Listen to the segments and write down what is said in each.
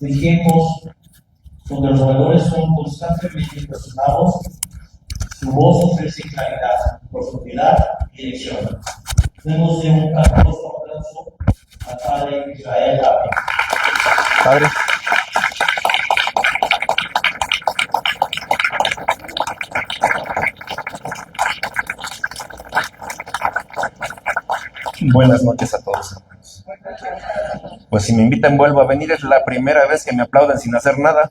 en tiempos donde los valores son constantemente cuestionados, su voz ofrece claridad, profundidad y dirección. Demos un caluroso aplauso al Padre Israel Tapia. Padre. Buenas noches a todos, hermanos. Pues si me invitan vuelvo a venir, es la primera vez que me aplauden sin hacer nada.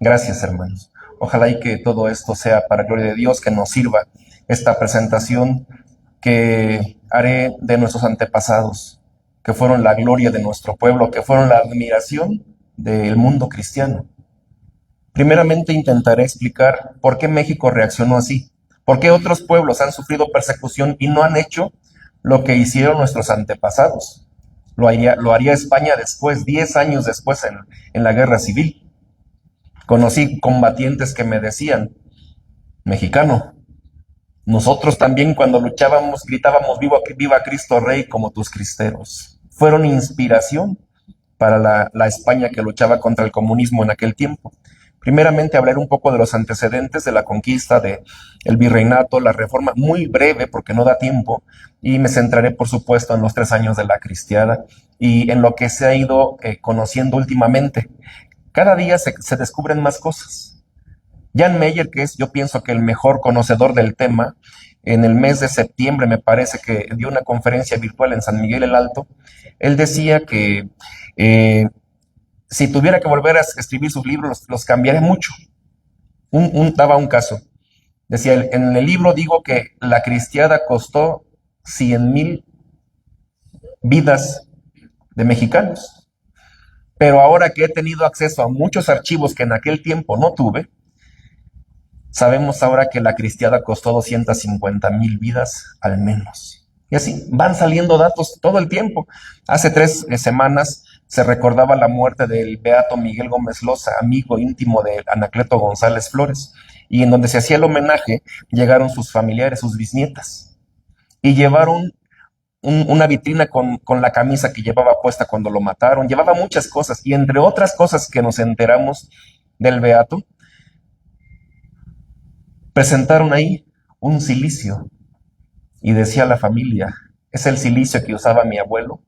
Gracias, hermanos. Ojalá y que todo esto sea para gloria de Dios, que nos sirva esta presentación que haré de nuestros antepasados, que fueron la gloria de nuestro pueblo, que fueron la admiración del mundo cristiano. Primeramente intentaré explicar por qué México reaccionó así, por qué otros pueblos han sufrido persecución y no han hecho lo que hicieron nuestros antepasados. Lo haría España después, 10 años después en la guerra civil. Conocí combatientes que me decían, mexicano, nosotros también cuando luchábamos gritábamos viva Cristo Rey como tus cristeros. Fueron inspiración para la España que luchaba contra el comunismo en aquel tiempo. Primeramente hablaré un poco de los antecedentes de la conquista, del virreinato, la reforma, muy breve porque no da tiempo, y me centraré por supuesto en los 3 años de la cristiada y en lo que se ha ido conociendo últimamente. Cada día se descubren más cosas. Jan Meyer, que es yo pienso que el mejor conocedor del tema, en el mes de septiembre me parece que dio una conferencia virtual en San Miguel el Alto, él decía que si tuviera que volver a escribir sus libros, los cambiaré mucho. Daba un caso. Decía, en el libro digo que la cristiada costó 100,000 vidas de mexicanos. Pero ahora que he tenido acceso a muchos archivos que en aquel tiempo no tuve, sabemos ahora que la cristiada costó 250,000 vidas al menos. Y así van saliendo datos todo el tiempo. Hace 3 semanas se recordaba la muerte del beato Miguel Gómez Loza, amigo íntimo de Anacleto González Flores, y en donde se hacía el homenaje llegaron sus familiares, sus bisnietas, y llevaron una vitrina con la camisa que llevaba puesta cuando lo mataron, llevaba muchas cosas, y entre otras cosas que nos enteramos del beato, presentaron ahí un cilicio, y decía la familia, es el cilicio que usaba mi abuelo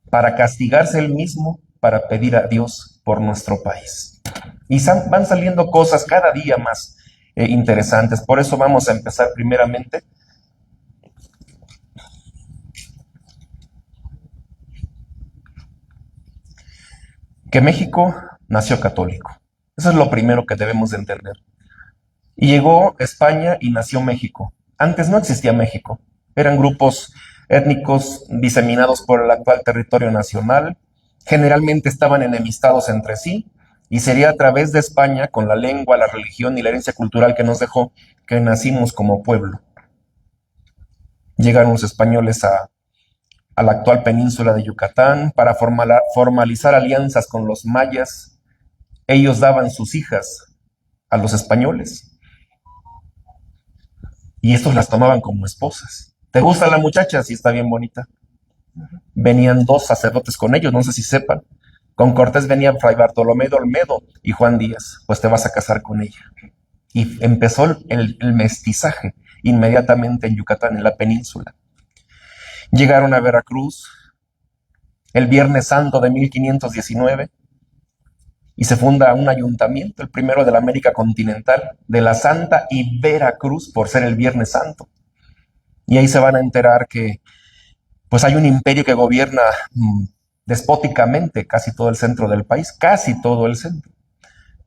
para castigarse él mismo, para pedir a Dios por nuestro país. Y van saliendo cosas cada día más interesantes. Por eso vamos a empezar primeramente que México nació católico. Eso es lo primero que debemos de entender. Y llegó España y nació México. Antes no existía México. Eran grupos étnicos diseminados por el actual territorio nacional, generalmente estaban enemistados entre sí, y sería a través de España, con la lengua, la religión y la herencia cultural que nos dejó, que nacimos como pueblo. Llegaron los españoles a la actual península de Yucatán para formalizar alianzas con los mayas. Ellos daban sus hijas a los españoles, y estos las tomaban como esposas. ¿Te gusta la muchacha? Sí, está bien bonita. Venían 2 sacerdotes con ellos, no sé si sepan. Con Cortés venían Fray Bartolomé de Olmedo y Juan Díaz. Pues te vas a casar con ella. Y empezó el mestizaje inmediatamente en Yucatán, en la península. Llegaron a Veracruz el Viernes Santo de 1519 y se funda un ayuntamiento, el primero de la América continental, de la Santa y Veracruz, por ser el Viernes Santo. Y ahí se van a enterar que pues hay un imperio que gobierna despóticamente casi todo el centro del país, casi todo el centro.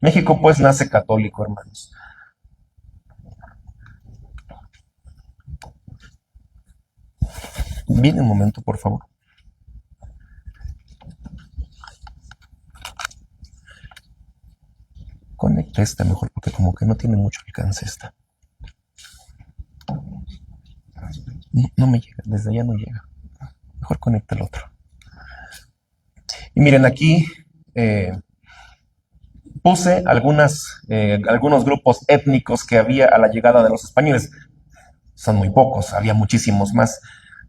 México pues nace católico, hermanos. Viene un momento, por favor. Conecta esta mejor porque como que no tiene mucho alcance esta. No me llega, desde allá no llega. Mejor conecta el otro. Y miren, aquí puse algunos grupos étnicos que había a la llegada de los españoles. Son muy pocos, había muchísimos más.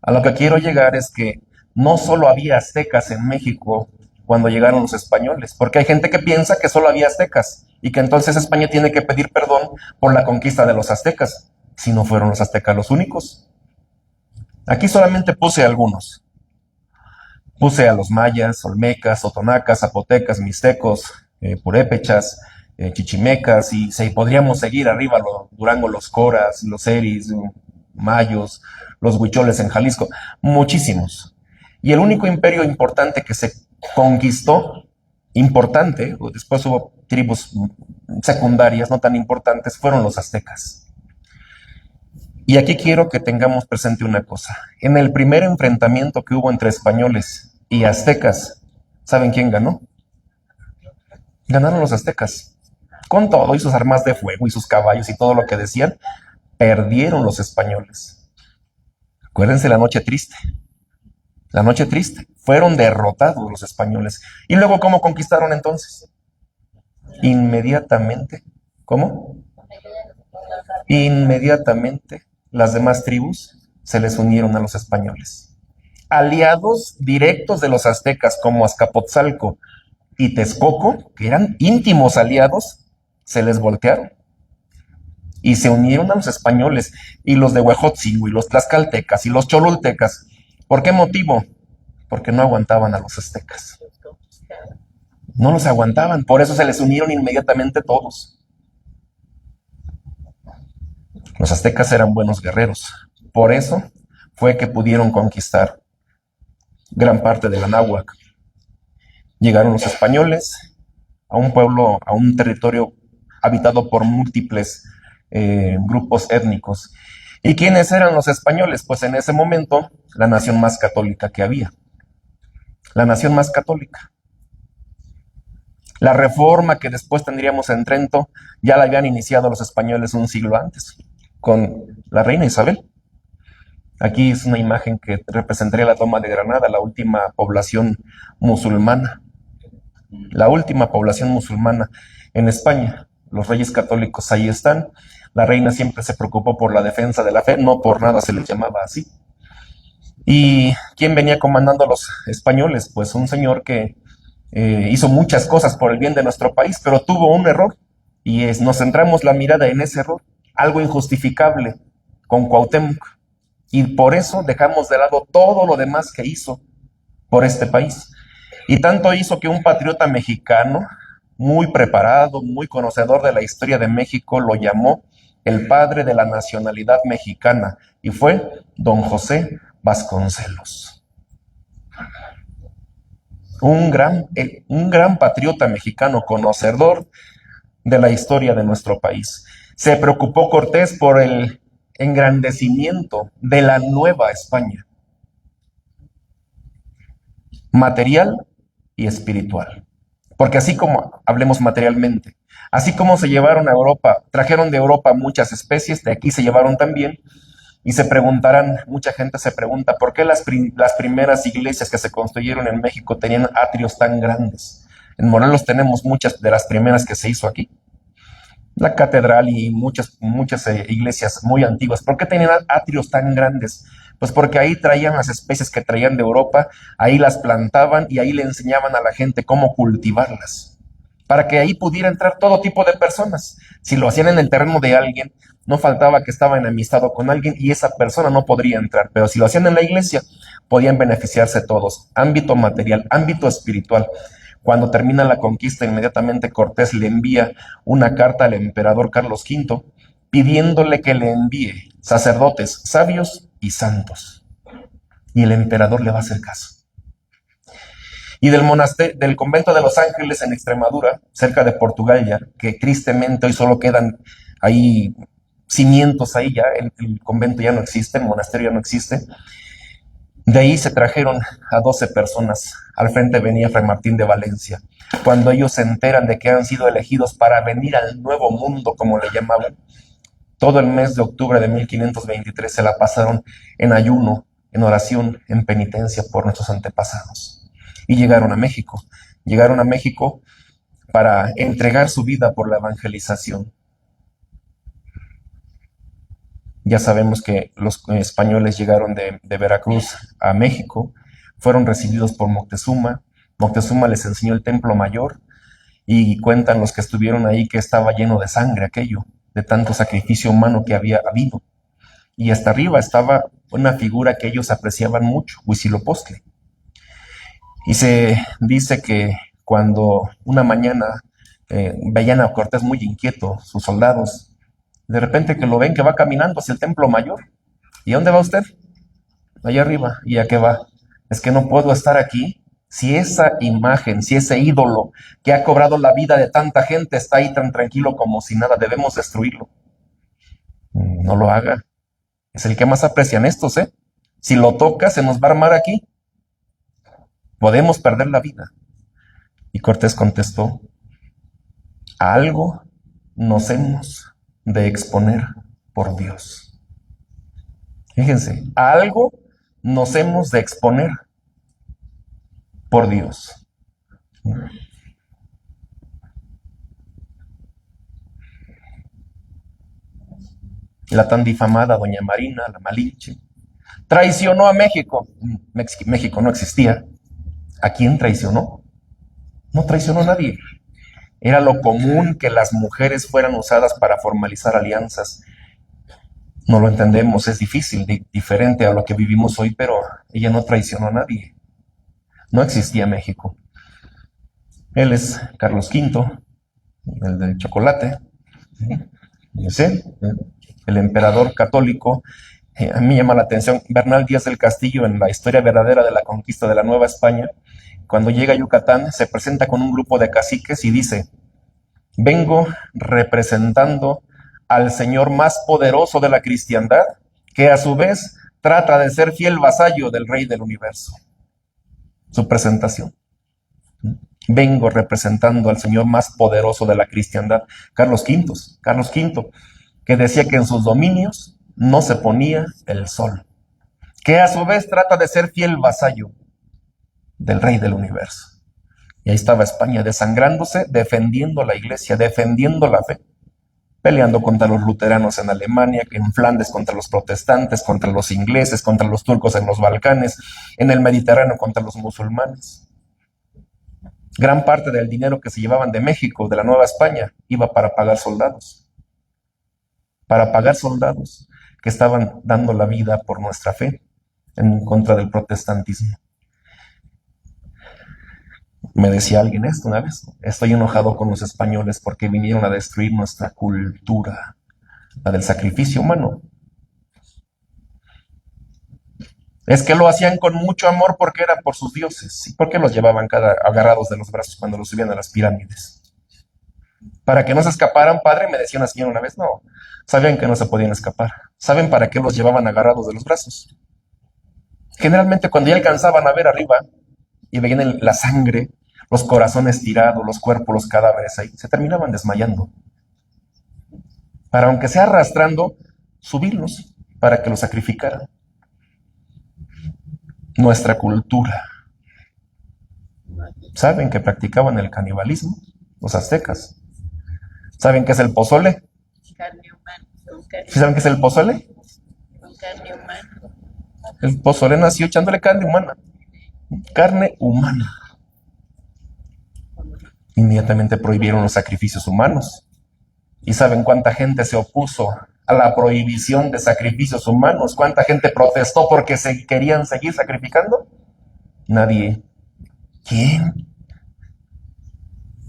A lo que quiero llegar es que no solo había aztecas en México cuando llegaron los españoles, porque hay gente que piensa que solo había aztecas y que entonces España tiene que pedir perdón por la conquista de los aztecas, si no fueron los aztecas los únicos. Aquí solamente puse algunos. Puse a los mayas, olmecas, totonacas, zapotecas, mixtecos, purépechas, chichimecas, y podríamos seguir arriba, Durango, los coras, los eris, mayos, los huicholes en Jalisco, muchísimos. Y el único imperio importante que se conquistó, importante, después hubo tribus secundarias no tan importantes, fueron los aztecas. Y aquí quiero que tengamos presente una cosa. En el primer enfrentamiento que hubo entre españoles y aztecas, ¿saben quién ganó? Ganaron los aztecas. Con todo y sus armas de fuego y sus caballos y todo lo que decían, perdieron los españoles. Acuérdense la noche triste. La noche triste. Fueron derrotados los españoles. ¿Y luego cómo conquistaron entonces? Inmediatamente. ¿Cómo? Inmediatamente las demás tribus se les unieron a los españoles. Aliados directos de los aztecas como Azcapotzalco y Texcoco, que eran íntimos aliados, se les voltearon y se unieron a los españoles, y los de Huejotzingo y los tlaxcaltecas y los cholultecas. ¿Por qué motivo? Porque no aguantaban a los aztecas. No los aguantaban, por eso se les unieron inmediatamente todos. Los aztecas eran buenos guerreros, por eso fue que pudieron conquistar gran parte de la Anáhuac. Llegaron los españoles a un pueblo, a un territorio habitado por múltiples grupos étnicos. ¿Y quiénes eran los españoles? Pues en ese momento, la nación más católica que había. La nación más católica. La reforma que después tendríamos en Trento ya la habían iniciado los españoles un siglo antes, con la reina Isabel. Aquí es una imagen que representaría la toma de Granada, la última población musulmana. La última población musulmana en España. Los reyes católicos ahí están. La reina siempre se preocupó por la defensa de la fe, no por nada se les llamaba así. ¿Y quién venía comandando a los españoles? Pues un señor que hizo muchas cosas por el bien de nuestro país, pero tuvo un error, y nos centramos la mirada en ese error, algo injustificable, con Cuauhtémoc, y por eso dejamos de lado todo lo demás que hizo por este país. Y tanto hizo que un patriota mexicano, muy preparado, muy conocedor de la historia de México, lo llamó el padre de la nacionalidad mexicana, y fue don José Vasconcelos. Un gran patriota mexicano, conocedor de la historia de nuestro país. Se preocupó Cortés por el engrandecimiento de la Nueva España, material y espiritual. Porque así como hablemos materialmente, así como se llevaron a Europa, trajeron de Europa muchas especies, de aquí se llevaron también. Y se preguntarán, mucha gente se pregunta, ¿por qué las primeras iglesias que se construyeron en México tenían atrios tan grandes? En Morelos tenemos muchas de las primeras que se hizo aquí. La catedral y muchas iglesias muy antiguas. ¿Por qué tenían atrios tan grandes? Pues porque ahí traían las especies que traían de Europa, ahí las plantaban y ahí le enseñaban a la gente cómo cultivarlas, para que ahí pudiera entrar todo tipo de personas. Si lo hacían en el terreno de alguien, no faltaba que estaba enemistado con alguien y esa persona no podría entrar, pero si lo hacían en la iglesia, podían beneficiarse todos. Ámbito material, ámbito espiritual. Cuando termina la conquista, inmediatamente Cortés le envía una carta al emperador Carlos V pidiéndole que le envíe sacerdotes sabios y santos. Y el emperador le va a hacer caso. Y del convento de Los Ángeles en Extremadura, cerca de Portugal ya, que tristemente hoy solo quedan ahí cimientos ahí ya, el convento ya no existe, el monasterio ya no existe. De ahí se trajeron a 12 personas. Al frente venía Fray Martín de Valencia. Cuando ellos se enteran de que han sido elegidos para venir al nuevo mundo, como le llamaban, todo el mes de octubre de 1523 se la pasaron en ayuno, en oración, en penitencia por nuestros antepasados. Y llegaron a México. Llegaron a México para entregar su vida por la evangelización. Ya sabemos que los españoles llegaron de Veracruz a México, fueron recibidos por Moctezuma, Moctezuma les enseñó el templo mayor y cuentan los que estuvieron ahí que estaba lleno de sangre aquello, de tanto sacrificio humano que había habido. Y hasta arriba estaba una figura que ellos apreciaban mucho, Huitzilopochtli. Y se dice que cuando una mañana veían a Cortés muy inquieto, sus soldados, de repente que lo ven que va caminando hacia el templo mayor. ¿Y a dónde va usted? Allá arriba. ¿Y a qué va? Es que no puedo estar aquí si esa imagen, si ese ídolo que ha cobrado la vida de tanta gente está ahí tan tranquilo como si nada, debemos destruirlo. No lo haga. Es el que más aprecian estos, ¿eh? Si lo toca, se nos va a armar aquí. Podemos perder la vida. Y Cortés contestó, a algo nos hemos de exponer por Dios. Fíjense, a algo nos hemos de exponer por Dios. La tan difamada doña Marina, la Malinche, traicionó a México. México no existía. ¿A quién traicionó? No traicionó a nadie. Era lo común que las mujeres fueran usadas para formalizar alianzas. No lo entendemos, es difícil, diferente a lo que vivimos hoy, pero ella no traicionó a nadie. No existía México. Él es Carlos V, el del chocolate. ¿Sí? El emperador católico. A mí me llama la atención Bernal Díaz del Castillo en la historia verdadera de la conquista de la Nueva España. Cuando llega a Yucatán, se presenta con un grupo de caciques y dice, vengo representando al señor más poderoso de la cristiandad, que a su vez trata de ser fiel vasallo del rey del universo. Su presentación. Vengo representando al señor más poderoso de la cristiandad, Carlos V, que decía que en sus dominios no se ponía el sol, que a su vez trata de ser fiel vasallo del rey del universo. Y ahí estaba España desangrándose, defendiendo la iglesia, defendiendo la fe, peleando contra los luteranos en Alemania, en Flandes contra los protestantes, contra los ingleses, contra los turcos en los Balcanes, en el Mediterráneo contra los musulmanes. Gran parte del dinero que se llevaban de México, de la Nueva España, iba para pagar soldados que estaban dando la vida por nuestra fe en contra del protestantismo. Me decía alguien esto una vez, estoy enojado con los españoles porque vinieron a destruir nuestra cultura, la del sacrificio humano. Es que lo hacían con mucho amor porque era por sus dioses. ¿Y por qué los llevaban agarrados de los brazos cuando los subían a las pirámides? Para que no se escaparan, padre, me decía una señora una vez, no, sabían que no se podían escapar. ¿Saben para qué los llevaban agarrados de los brazos? Generalmente cuando ya alcanzaban a ver arriba y veían la sangre, los corazones tirados, los cuerpos, los cadáveres ahí, se terminaban desmayando. Para, aunque sea arrastrando, subirlos para que los sacrificaran. Nuestra cultura. ¿Saben que practicaban el canibalismo? Los aztecas. ¿Saben qué es el pozole? Carne humana. ¿Saben qué es el pozole? Con carne humana. El pozole nació echándole carne humana. Carne humana. Inmediatamente prohibieron los sacrificios humanos. ¿Y saben cuánta gente se opuso a la prohibición de sacrificios humanos? ¿Cuánta gente protestó porque se querían seguir sacrificando? Nadie. ¿Quién?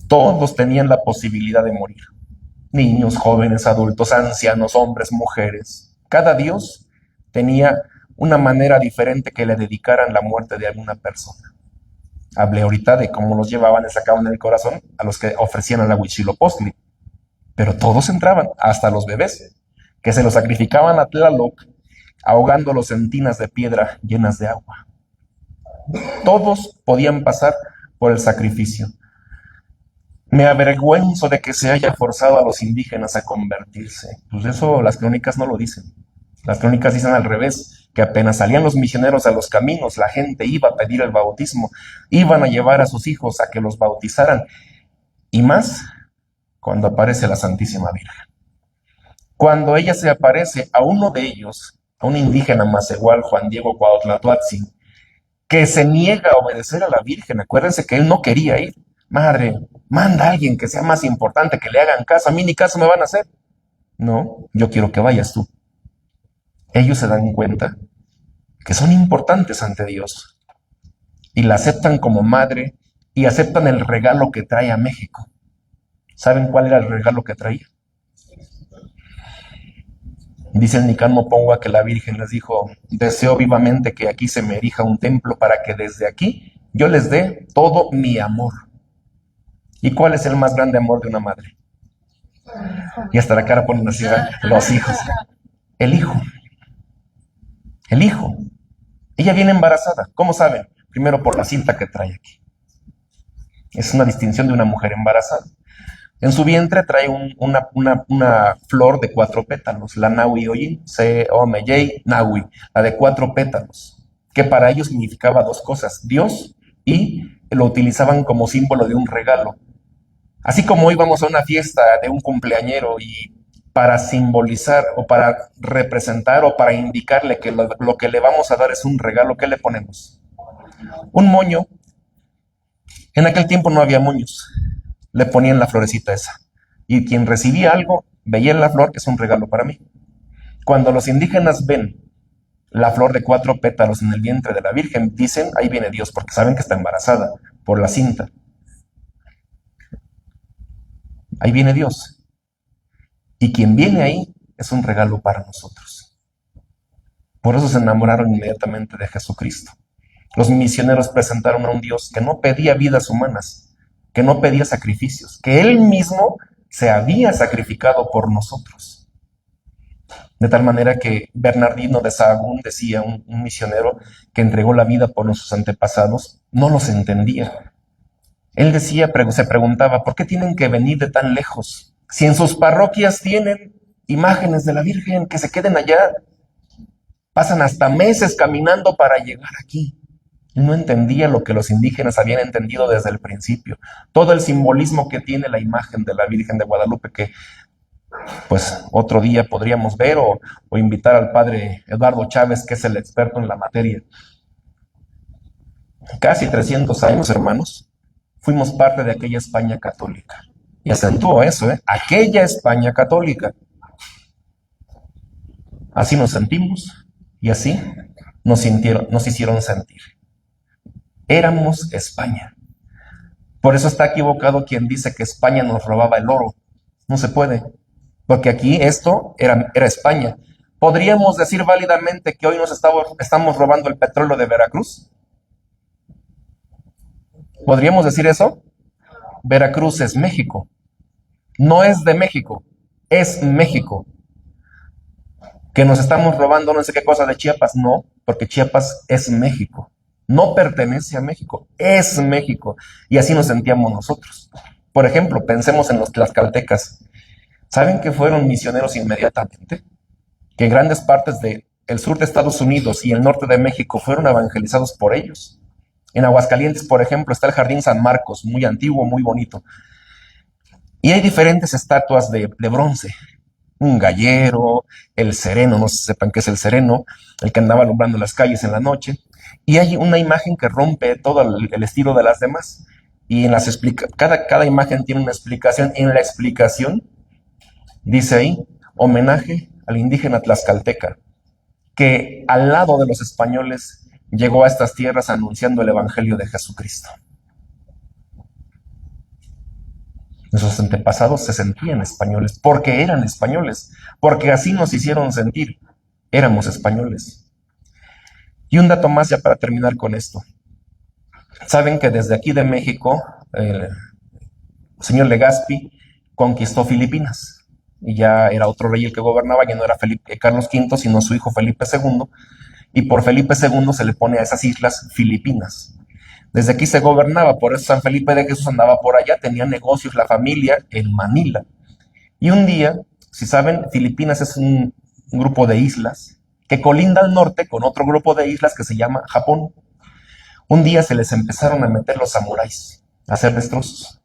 Todos tenían la posibilidad de morir. Niños, jóvenes, adultos, ancianos, hombres, mujeres. Cada dios tenía una manera diferente que le dedicaran la muerte de alguna persona. Hablé ahorita de cómo los llevaban, les sacaban el corazón a los que ofrecían a la Huitzilopochtli. Pero todos entraban, hasta los bebés, que se los sacrificaban a Tlaloc, ahogándolos en tinas de piedra llenas de agua. Todos podían pasar por el sacrificio. Me avergüenzo de que se haya forzado a los indígenas a convertirse. Pues eso las crónicas no lo dicen. Las crónicas dicen al revés, que apenas salían los misioneros a los caminos, la gente iba a pedir el bautismo, iban a llevar a sus hijos a que los bautizaran. Y más cuando aparece la Santísima Virgen. Cuando ella se aparece a uno de ellos, a un indígena macehual, Juan Diego Cuauhtlatóatzin, que se niega a obedecer a la Virgen. Acuérdense que él no quería ir. Madre, manda a alguien que sea más importante, que le hagan caso. A mí ni caso me van a hacer. No, yo quiero que vayas tú. Ellos se dan cuenta que son importantes ante Dios y la aceptan como madre y aceptan el regalo que trae a México. ¿Saben cuál era el regalo que traía? Dice el Nicán Pongua que la Virgen les dijo: deseo vivamente que aquí se me erija un templo para que desde aquí yo les dé todo mi amor. ¿Y cuál es el más grande amor de una madre? Y hasta la cara ponen así, ¿verdad? Los hijos. El hijo. El hijo. Ella viene embarazada. ¿Cómo saben? Primero por la cinta que trae aquí. Es una distinción de una mujer embarazada. En su vientre trae una flor de 4 pétalos, la Nahui Oyin, C-O-M-J, Nahui, la de 4 pétalos, que para ellos significaba 2 cosas: Dios, y lo utilizaban como símbolo de un regalo. Así como hoy vamos a una fiesta de un cumpleañero y para simbolizar o para representar o para indicarle que lo que le vamos a dar es un regalo, ¿qué le ponemos? Un moño. En aquel tiempo no había moños. Le ponían la florecita esa. Y quien recibía algo, veía en la flor, es un regalo para mí. Cuando los indígenas ven la flor de 4 pétalos en el vientre de la Virgen, dicen: ahí viene Dios, porque saben que está embarazada por la cinta. Ahí viene Dios. Y quien viene ahí es un regalo para nosotros. Por eso se enamoraron inmediatamente de Jesucristo. Los misioneros presentaron a un Dios que no pedía vidas humanas, que no pedía sacrificios, que Él mismo se había sacrificado por nosotros. De tal manera que Bernardino de Sahagún decía, un misionero que entregó la vida por nuestros antepasados, no los entendía. Él decía, se preguntaba: ¿por qué tienen que venir de tan lejos? Si en sus parroquias tienen imágenes de la Virgen, que se queden allá. Pasan hasta meses caminando para llegar aquí. Él no entendía lo que los indígenas habían entendido desde el principio. Todo el simbolismo que tiene la imagen de la Virgen de Guadalupe, que pues otro día podríamos ver o invitar al padre Eduardo Chávez, que es el experto en la materia. Casi 300 años, hermanos, fuimos parte de aquella España católica. Y acentúo eso, aquella España católica. Así nos sentimos y así nos hicieron sentir. Éramos España. Por eso está equivocado quien dice que España nos robaba el oro. No se puede, porque aquí esto era España. ¿Podríamos decir válidamente que hoy nos estamos robando el petróleo de Veracruz? ¿Podríamos decir eso? Veracruz es México. No es de México, es México. Que nos estamos robando no sé qué cosa de Chiapas. No, porque Chiapas es México. No pertenece a México, es México. Y así nos sentíamos nosotros. Por ejemplo, pensemos en los tlaxcaltecas. ¿Saben que fueron misioneros inmediatamente? Que grandes partes del sur de Estados Unidos y el norte de México fueron evangelizados por ellos. En Aguascalientes, por ejemplo, está el Jardín San Marcos, muy antiguo, muy bonito. Y hay diferentes estatuas de bronce. Un gallero, el sereno, no sé si sepan qué es el sereno, el que andaba alumbrando las calles en la noche. Y hay una imagen que rompe todo el estilo de las demás. Y en cada imagen tiene una explicación. En la explicación dice ahí: homenaje al indígena tlaxcalteca, que al lado de los españoles llegó a estas tierras anunciando el evangelio de Jesucristo. Nuestros antepasados se sentían españoles, porque eran españoles, porque así nos hicieron sentir. Éramos españoles. Y un dato más ya para terminar con esto. Saben que desde aquí de México, el señor Legazpi conquistó Filipinas. Y ya era otro rey el que gobernaba, ya no era Carlos V, sino su hijo Felipe II. Y por Felipe II se le pone a esas islas Filipinas. Desde aquí se gobernaba, por eso San Felipe de Jesús andaba por allá, tenía negocios, la familia en Manila. Y un día, si saben, Filipinas es un grupo de islas que colinda al norte con otro grupo de islas que se llama Japón. Un día se les empezaron a meter los samuráis, a hacer destrozos.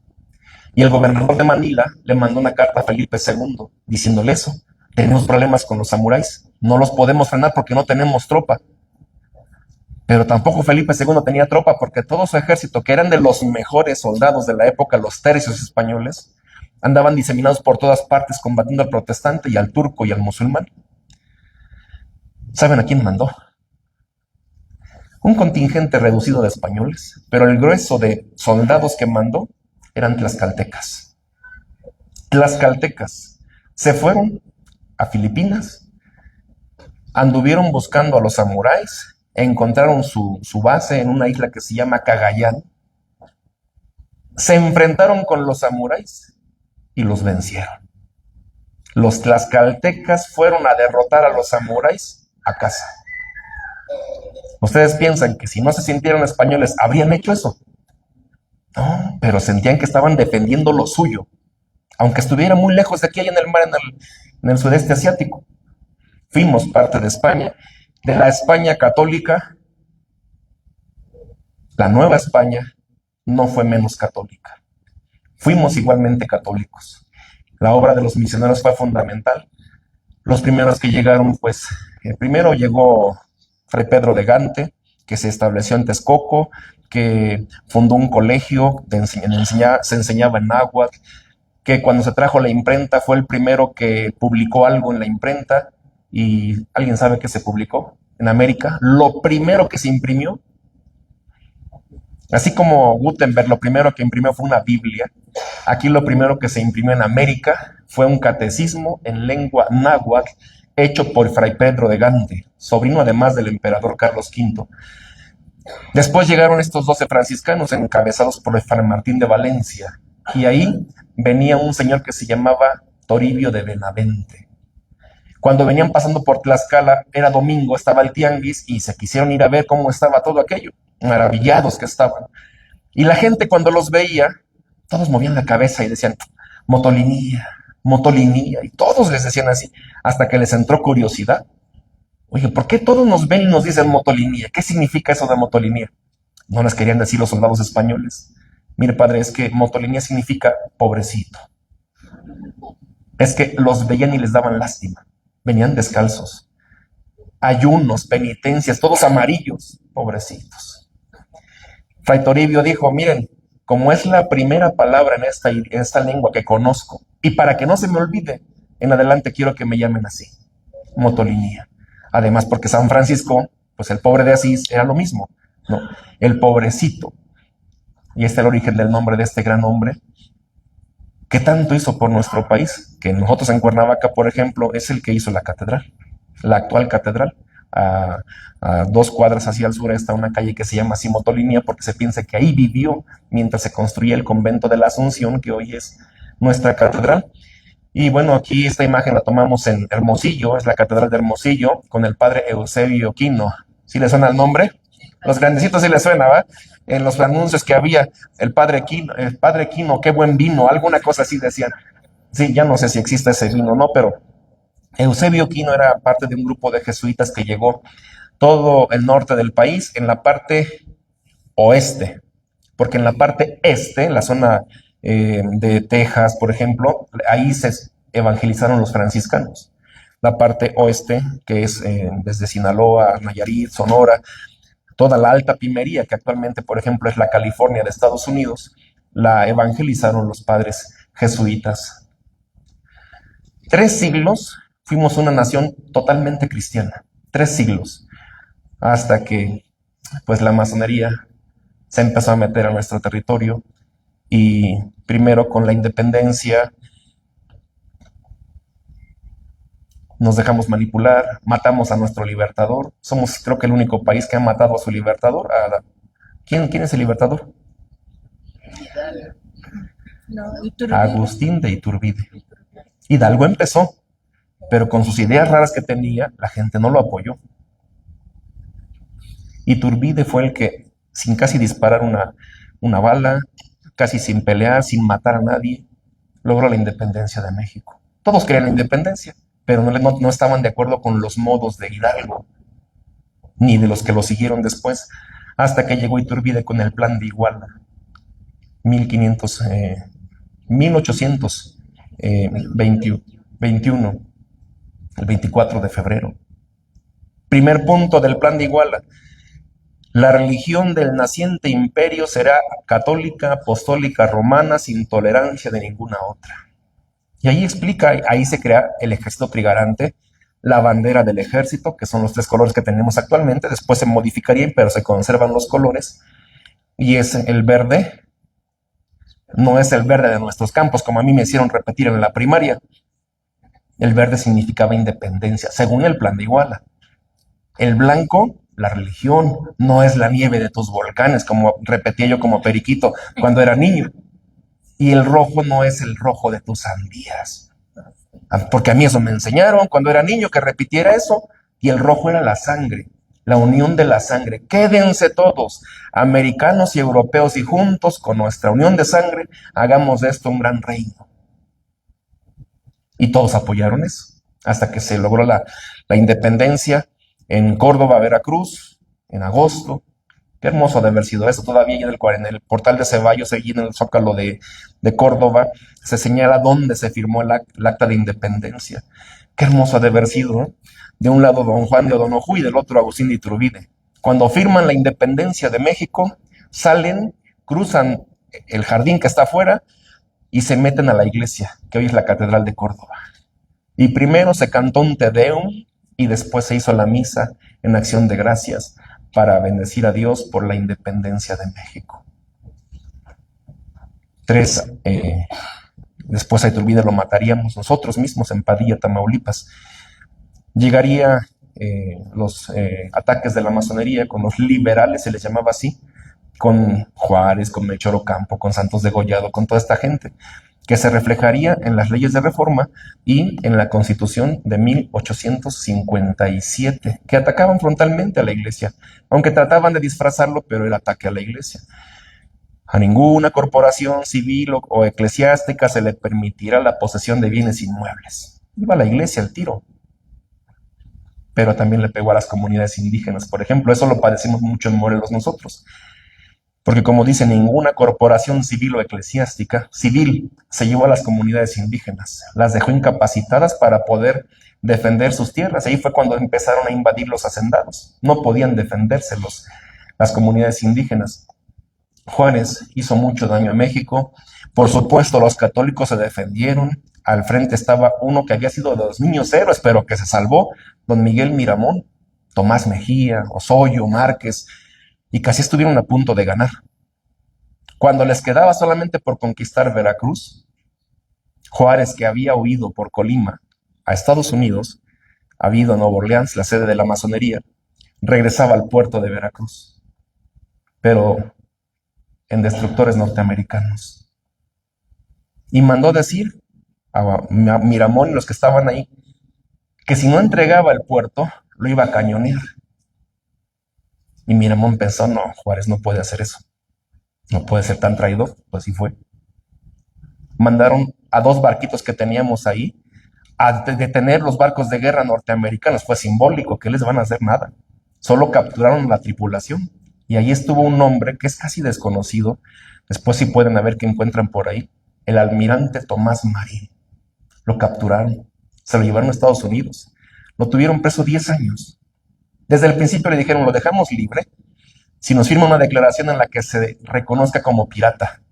Y el gobernador de Manila le mandó una carta a Felipe II diciéndole eso: tenemos problemas con los samuráis, no los podemos frenar porque no tenemos tropa. Pero tampoco Felipe II tenía tropa porque todo su ejército, que eran de los mejores soldados de la época, los tercios españoles, andaban diseminados por todas partes combatiendo al protestante y al turco y al musulmán. ¿Saben a quién mandó? Un contingente reducido de españoles, pero el grueso de soldados que mandó eran tlaxcaltecas. Tlaxcaltecas se fueron a Filipinas, anduvieron buscando a los samuráis, encontraron su base en una isla que se llama Cagayán, se enfrentaron con los samuráis y los vencieron. Los tlaxcaltecas fueron a derrotar a los samuráis a casa. ¿Ustedes piensan que si no se sintieron españoles habrían hecho eso? No, pero sentían que estaban defendiendo lo suyo, aunque estuviera muy lejos de aquí, allá en el mar, en el sudeste asiático. Fuimos parte de España, de la España católica. La Nueva España no fue menos católica. Fuimos igualmente católicos. La obra de los misioneros fue fundamental. Los primeros que llegaron, pues, primero llegó Fray Pedro de Gante, que se estableció en Texcoco, que fundó un colegio, se enseñaba en náhuatl, que cuando se trajo la imprenta fue el primero que publicó algo en la imprenta. ¿Y alguien sabe qué se publicó en América? Lo primero que se imprimió, así como Gutenberg lo primero que imprimió fue una Biblia, aquí lo primero que se imprimió en América fue un catecismo en lengua náhuatl hecho por Fray Pedro de Gante, sobrino además del emperador Carlos V. Después llegaron estos 12 franciscanos encabezados por Fray Martín de Valencia, y ahí venía un señor que se llamaba Toribio de Benavente. Cuando venían pasando por Tlaxcala, era domingo, estaba el tianguis y se quisieron ir a ver cómo estaba todo aquello, maravillados que estaban. Y la gente cuando los veía, todos movían la cabeza y decían, motolinía, motolinía, y todos les decían así, hasta que les entró curiosidad. Oye, ¿por qué todos nos ven y nos dicen motolinía? ¿Qué significa eso de motolinía? No les querían decir los soldados españoles. Mire, padre, es que motolinía significa pobrecito. Es que los veían y les daban lástima. Venían descalzos, ayunos, penitencias, todos amarillos, pobrecitos. Fray Toribio dijo, miren, como es la primera palabra en esta lengua que conozco, y para que no se me olvide, en adelante quiero que me llamen así, motolinía. Además, porque San Francisco, pues el pobre de Asís era lo mismo, ¿no? El pobrecito. Y este es el origen del nombre de este gran hombre. ¿Qué tanto hizo por nuestro país? Que nosotros en Cuernavaca, por ejemplo, es el que hizo la catedral, la actual catedral. A 2 cuadras hacia el sur está una calle que se llama así Motolinía, porque se piensa que ahí vivió mientras se construía el convento de la Asunción, que hoy es nuestra catedral. Y bueno, aquí esta imagen la tomamos en Hermosillo, es la catedral de Hermosillo, con el padre Eusebio Quino. ¿Sí le suena el nombre? Los grandecitos sí les suena, ¿va? En los anuncios que había, el padre Quino, qué buen vino, alguna cosa así decían. Sí, ya no sé si existe ese vino o no, pero Eusebio Quino era parte de un grupo de jesuitas que llegó todo el norte del país, en la parte oeste, porque en la parte este, la zona de Texas, por ejemplo, ahí se evangelizaron los franciscanos. La parte oeste, que es desde Sinaloa, Nayarit, Sonora, toda la Alta Pimería, que actualmente, por ejemplo, es la California de Estados Unidos, la evangelizaron los padres jesuitas. 3 siglos fuimos una nación totalmente cristiana, 3 siglos, hasta que pues la masonería se empezó a meter a nuestro territorio y primero con la independencia nos dejamos manipular, matamos a nuestro libertador. Somos, creo que, el único país que ha matado a su libertador. ¿Quién es el libertador? No, Iturbide. Agustín de Iturbide. Hidalgo empezó, pero con sus ideas raras que tenía, la gente no lo apoyó. Iturbide fue el que, sin casi disparar una bala, casi sin pelear, sin matar a nadie, logró la independencia de México. Todos querían la independencia, pero no estaban de acuerdo con los modos de Hidalgo, ni de los que lo siguieron después, hasta que llegó Iturbide con el Plan de Iguala, 1821, el 24 de febrero. Primer punto del Plan de Iguala: La religión del naciente imperio será católica, apostólica, romana, sin tolerancia de ninguna otra. Y ahí explica, ahí se crea el ejército trigarante, la bandera del ejército, que son los 3 colores que tenemos actualmente. Después se modificarían, pero se conservan los colores. Y es el verde, no es el verde de nuestros campos, como a mí me hicieron repetir en la primaria. El verde significaba independencia, según el Plan de Iguala. El blanco, la religión, no es la nieve de tus volcanes, como repetía yo como periquito cuando era niño. Y el rojo no es el rojo de tus sandías. Porque a mí eso me enseñaron cuando era niño, que repitiera eso. Y el rojo era la sangre, la unión de la sangre. Quédense todos, americanos y europeos, y juntos, con nuestra unión de sangre, hagamos de esto un gran reino. Y todos apoyaron eso, hasta que se logró la independencia en Córdoba, Veracruz, en agosto. Qué hermoso de haber sido eso. Todavía en el portal de Ceballos, allí en el Zócalo de Córdoba, se señala dónde se firmó el acta de independencia. Qué hermoso de haber sido, ¿no? De un lado don Juan de O'Donojú y del otro Agustín de Iturbide. Cuando firman la independencia de México, salen, cruzan el jardín que está afuera y se meten a la iglesia, que hoy es la Catedral de Córdoba. Y primero se cantó un Te Deum y después se hizo la misa en acción de gracias para bendecir a Dios por la independencia de México. Después a Iturbide lo mataríamos nosotros mismos en Padilla, Tamaulipas. Llegaría los ataques de la masonería con los liberales, se les llamaba así, con Juárez, con Melchor Ocampo, con Santos Degollado, con toda esta gente, que se reflejaría en las leyes de reforma y en la Constitución de 1857, que atacaban frontalmente a la iglesia, aunque trataban de disfrazarlo, pero era ataque a la iglesia. A ninguna corporación civil o eclesiástica se le permitirá la posesión de bienes inmuebles. Iba a la iglesia al tiro. Pero también le pegó a las comunidades indígenas, por ejemplo. Eso lo padecemos mucho en Morelos nosotros. Porque como dice, ninguna corporación civil o eclesiástica civil se llevó a las comunidades indígenas, las dejó incapacitadas para poder defender sus tierras. Ahí fue cuando empezaron a invadir los hacendados. No podían defenderse las comunidades indígenas. Juárez hizo mucho daño a México. Por supuesto, los católicos se defendieron. Al frente estaba uno que había sido de los niños héroes, pero que se salvó, don Miguel Miramón, Tomás Mejía, Osorio, Márquez, y casi estuvieron a punto de ganar. Cuando les quedaba solamente por conquistar Veracruz, Juárez, que había huido por Colima a Estados Unidos, había ido a Nueva Orleans, la sede de la masonería, regresaba al puerto de Veracruz, pero en destructores norteamericanos. Y mandó decir a Miramón y los que estaban ahí que si no entregaba el puerto, lo iba a cañonear. Y Miramón pensó, no, Juárez no puede hacer eso. No puede ser tan traidor. Pues sí fue. Mandaron a 2 barquitos que teníamos ahí a detener los barcos de guerra norteamericanos. Fue simbólico, que les van a hacer nada. Solo capturaron la tripulación. Y ahí estuvo un hombre que es casi desconocido. Después sí pueden ver que encuentran por ahí. El almirante Tomás Marín. Lo capturaron. Se lo llevaron a Estados Unidos. Lo tuvieron preso 10 años. Desde el principio le dijeron, lo dejamos libre si nos firma una declaración en la que se reconozca como pirata.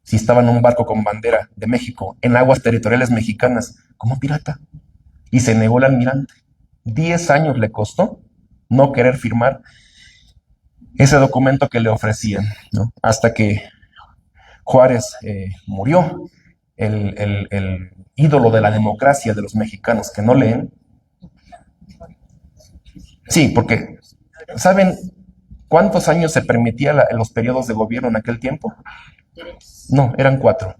Si estaba en un barco con bandera de México, en aguas territoriales mexicanas, como pirata. Y se negó el almirante. 10 años le costó no querer firmar ese documento que le ofrecían, ¿no? Hasta que Juárez murió, el ídolo de la democracia de los mexicanos que no leen. Sí, porque ¿saben cuántos años se permitía los periodos de gobierno en aquel tiempo? No, eran 4.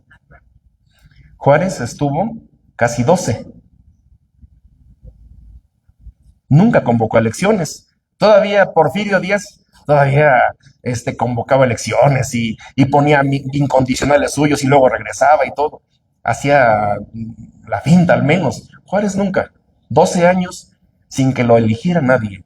Juárez estuvo casi 12. Nunca convocó elecciones. Todavía Porfirio Díaz convocaba elecciones y ponía incondicionales suyos y luego regresaba y todo. Hacía la finta al menos. Juárez nunca. 12 años sin que lo eligiera nadie.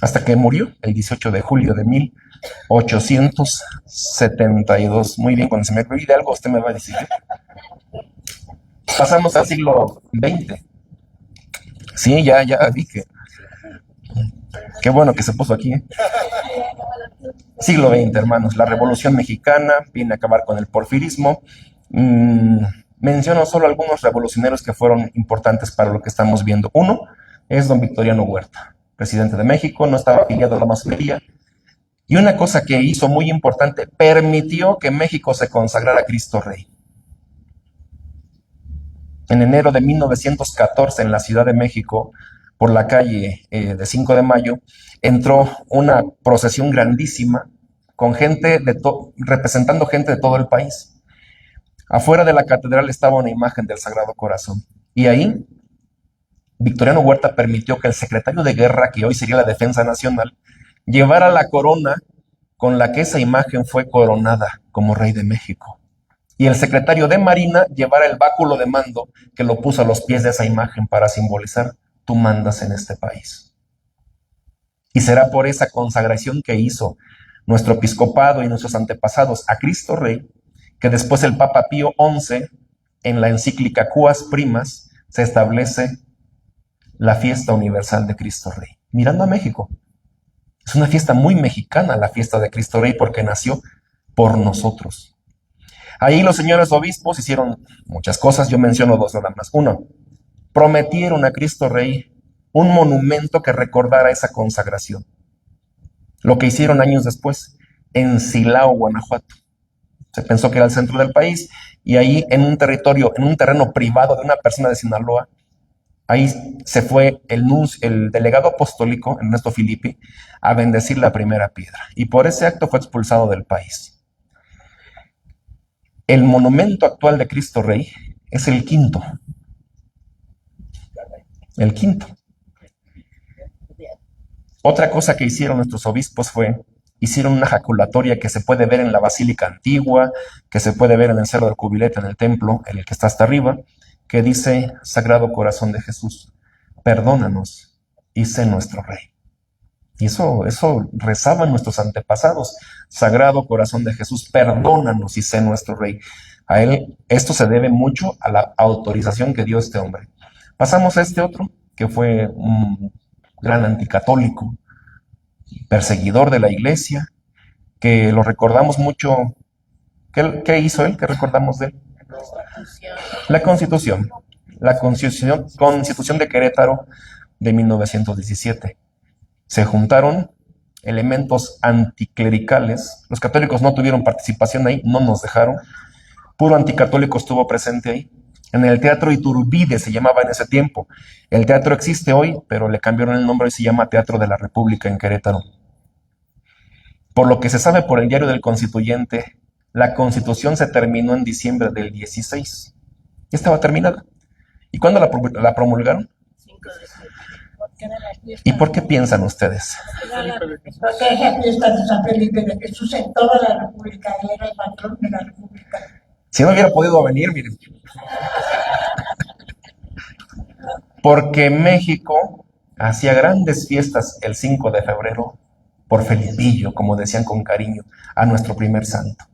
Hasta que murió el 18 de julio de 1872. Muy bien, cuando se me olvide algo, usted me va a decir. Pasamos al siglo XX. Sí, ya vi que Qué bueno que se puso aquí, ¿eh? Siglo XX, hermanos. La Revolución Mexicana viene a acabar con el porfirismo. Menciono solo algunos revolucionarios que fueron importantes para lo que estamos viendo. Uno es don Victoriano Huerta, presidente de México, no estaba afiliado a la masonería. Y una cosa que hizo muy importante, permitió que México se consagrara a Cristo Rey. En enero de 1914, en la Ciudad de México, por la calle de 5 de Mayo, entró una procesión grandísima con gente representando gente de todo el país. Afuera de la catedral estaba una imagen del Sagrado Corazón. Y ahí, Victoriano Huerta permitió que el secretario de Guerra, que hoy sería la Defensa Nacional, llevara la corona con la que esa imagen fue coronada como rey de México. Y el secretario de Marina llevara el báculo de mando que lo puso a los pies de esa imagen para simbolizar: tú mandas en este país. Y será por esa consagración que hizo nuestro episcopado y nuestros antepasados a Cristo Rey, que después el Papa Pío XI, en la encíclica Cuas Primas, se establece la fiesta universal de Cristo Rey, mirando a México. Es una fiesta muy mexicana, la fiesta de Cristo Rey, porque nació por nosotros. Ahí los señores obispos hicieron muchas cosas, yo menciono dos nada más. Uno, prometieron a Cristo Rey un monumento que recordara esa consagración. Lo que hicieron años después, en Silao, Guanajuato. Se pensó que era el centro del país, y ahí en un terreno privado de una persona de Sinaloa, ahí se fue el delegado apostólico, Ernesto Filippi, a bendecir la primera piedra. Y por ese acto fue expulsado del país. El monumento actual de Cristo Rey es el quinto. El quinto. Otra cosa que hicieron nuestros obispos hicieron una jaculatoria que se puede ver en la Basílica Antigua, que se puede ver en el Cerro del Cubilete, en el templo, en el que está hasta arriba, que dice: Sagrado Corazón de Jesús, perdónanos y sé nuestro Rey. Y eso rezaban nuestros antepasados: Sagrado Corazón de Jesús, perdónanos y sé nuestro Rey. A él esto se debe mucho a la autorización que dio este hombre. Pasamos a este otro, que fue un gran anticatólico, perseguidor de la iglesia, que lo recordamos mucho. ¿Qué hizo él? ¿Qué recordamos de él? La Constitución de Querétaro de 1917. Se juntaron elementos anticlericales. Los católicos no tuvieron participación ahí, no nos dejaron. Puro anticatólico estuvo presente ahí. En el Teatro Iturbide se llamaba en ese tiempo. El teatro existe hoy, pero le cambiaron el nombre y se llama Teatro de la República en Querétaro. Por lo que se sabe por el Diario del Constituyente, la Constitución se terminó en diciembre del 16. Ya estaba terminada. ¿Y cuándo la promulgaron? 5 de julio. ¿Y por qué piensan ustedes? Porque es la fiesta de San Felipe de Jesús en toda la República. Él era el patrón de la República. Si no hubiera podido venir, miren. Porque México hacía grandes fiestas el 5 de febrero por Felipillo, como decían con cariño, a nuestro primer santo.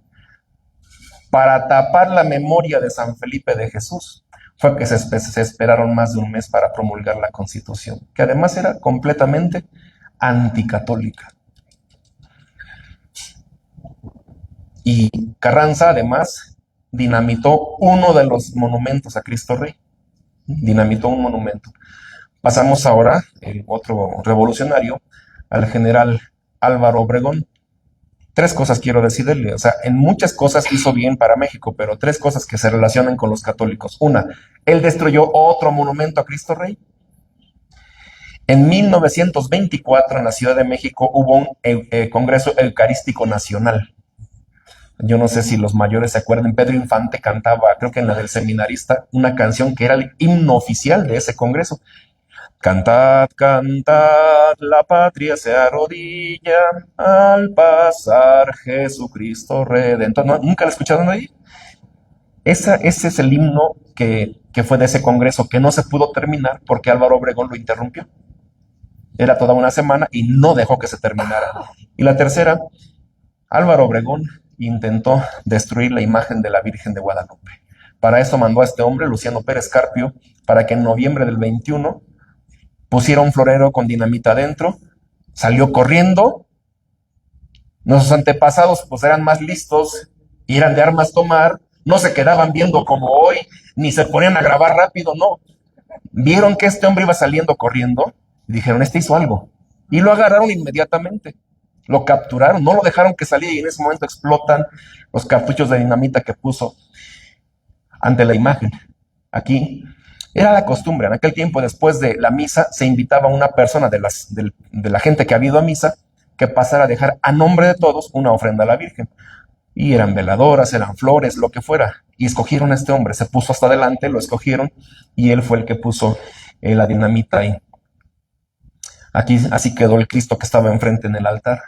Para tapar la memoria de San Felipe de Jesús, fue que se esperaron más de un mes para promulgar la Constitución, que además era completamente anticatólica. Y Carranza, además, dinamitó uno de los monumentos a Cristo Rey. Dinamitó un monumento. Pasamos ahora, el otro revolucionario, al general Álvaro Obregón. 3 cosas quiero decirle. O sea, en muchas cosas hizo bien para México, pero 3 cosas que se relacionan con los católicos. Una, él destruyó otro monumento a Cristo Rey. En 1924, en la Ciudad de México, hubo un Congreso Eucarístico Nacional. Yo no sé si los mayores se acuerdan, Pedro Infante cantaba, creo que en la del Seminarista, una canción que era el himno oficial de ese congreso. Cantad, cantad, la patria se arrodilla al pasar Jesucristo Redentor. ¿No? ¿Nunca lo escucharon ahí? Ese es el himno que fue de ese congreso, que no se pudo terminar porque Álvaro Obregón lo interrumpió. Era toda una semana y no dejó que se terminara. Y la tercera, Álvaro Obregón intentó destruir la imagen de la Virgen de Guadalupe. Para eso mandó a este hombre, Luciano Pérez Carpio, para que en noviembre del 21 pusiera un florero con dinamita adentro Salió corriendo. Nuestros antepasados pues eran más listos y eran de armas tomar. No se quedaban viendo como hoy, ni se ponían a grabar rápido, no. Vieron que este hombre iba saliendo corriendo y dijeron, este hizo algo. Y lo agarraron inmediatamente. Lo capturaron, no lo dejaron que saliera y en ese momento explotan los cartuchos de dinamita que puso ante la imagen. Aquí era la costumbre, en aquel tiempo después de la misa se invitaba a una persona de la gente que había ido a misa que pasara a dejar a nombre de todos una ofrenda a la Virgen. Y eran veladoras, eran flores, lo que fuera. Y escogieron a este hombre, se puso hasta adelante, lo escogieron y él fue el que puso la dinamita ahí. Aquí así quedó el Cristo que estaba enfrente en el altar,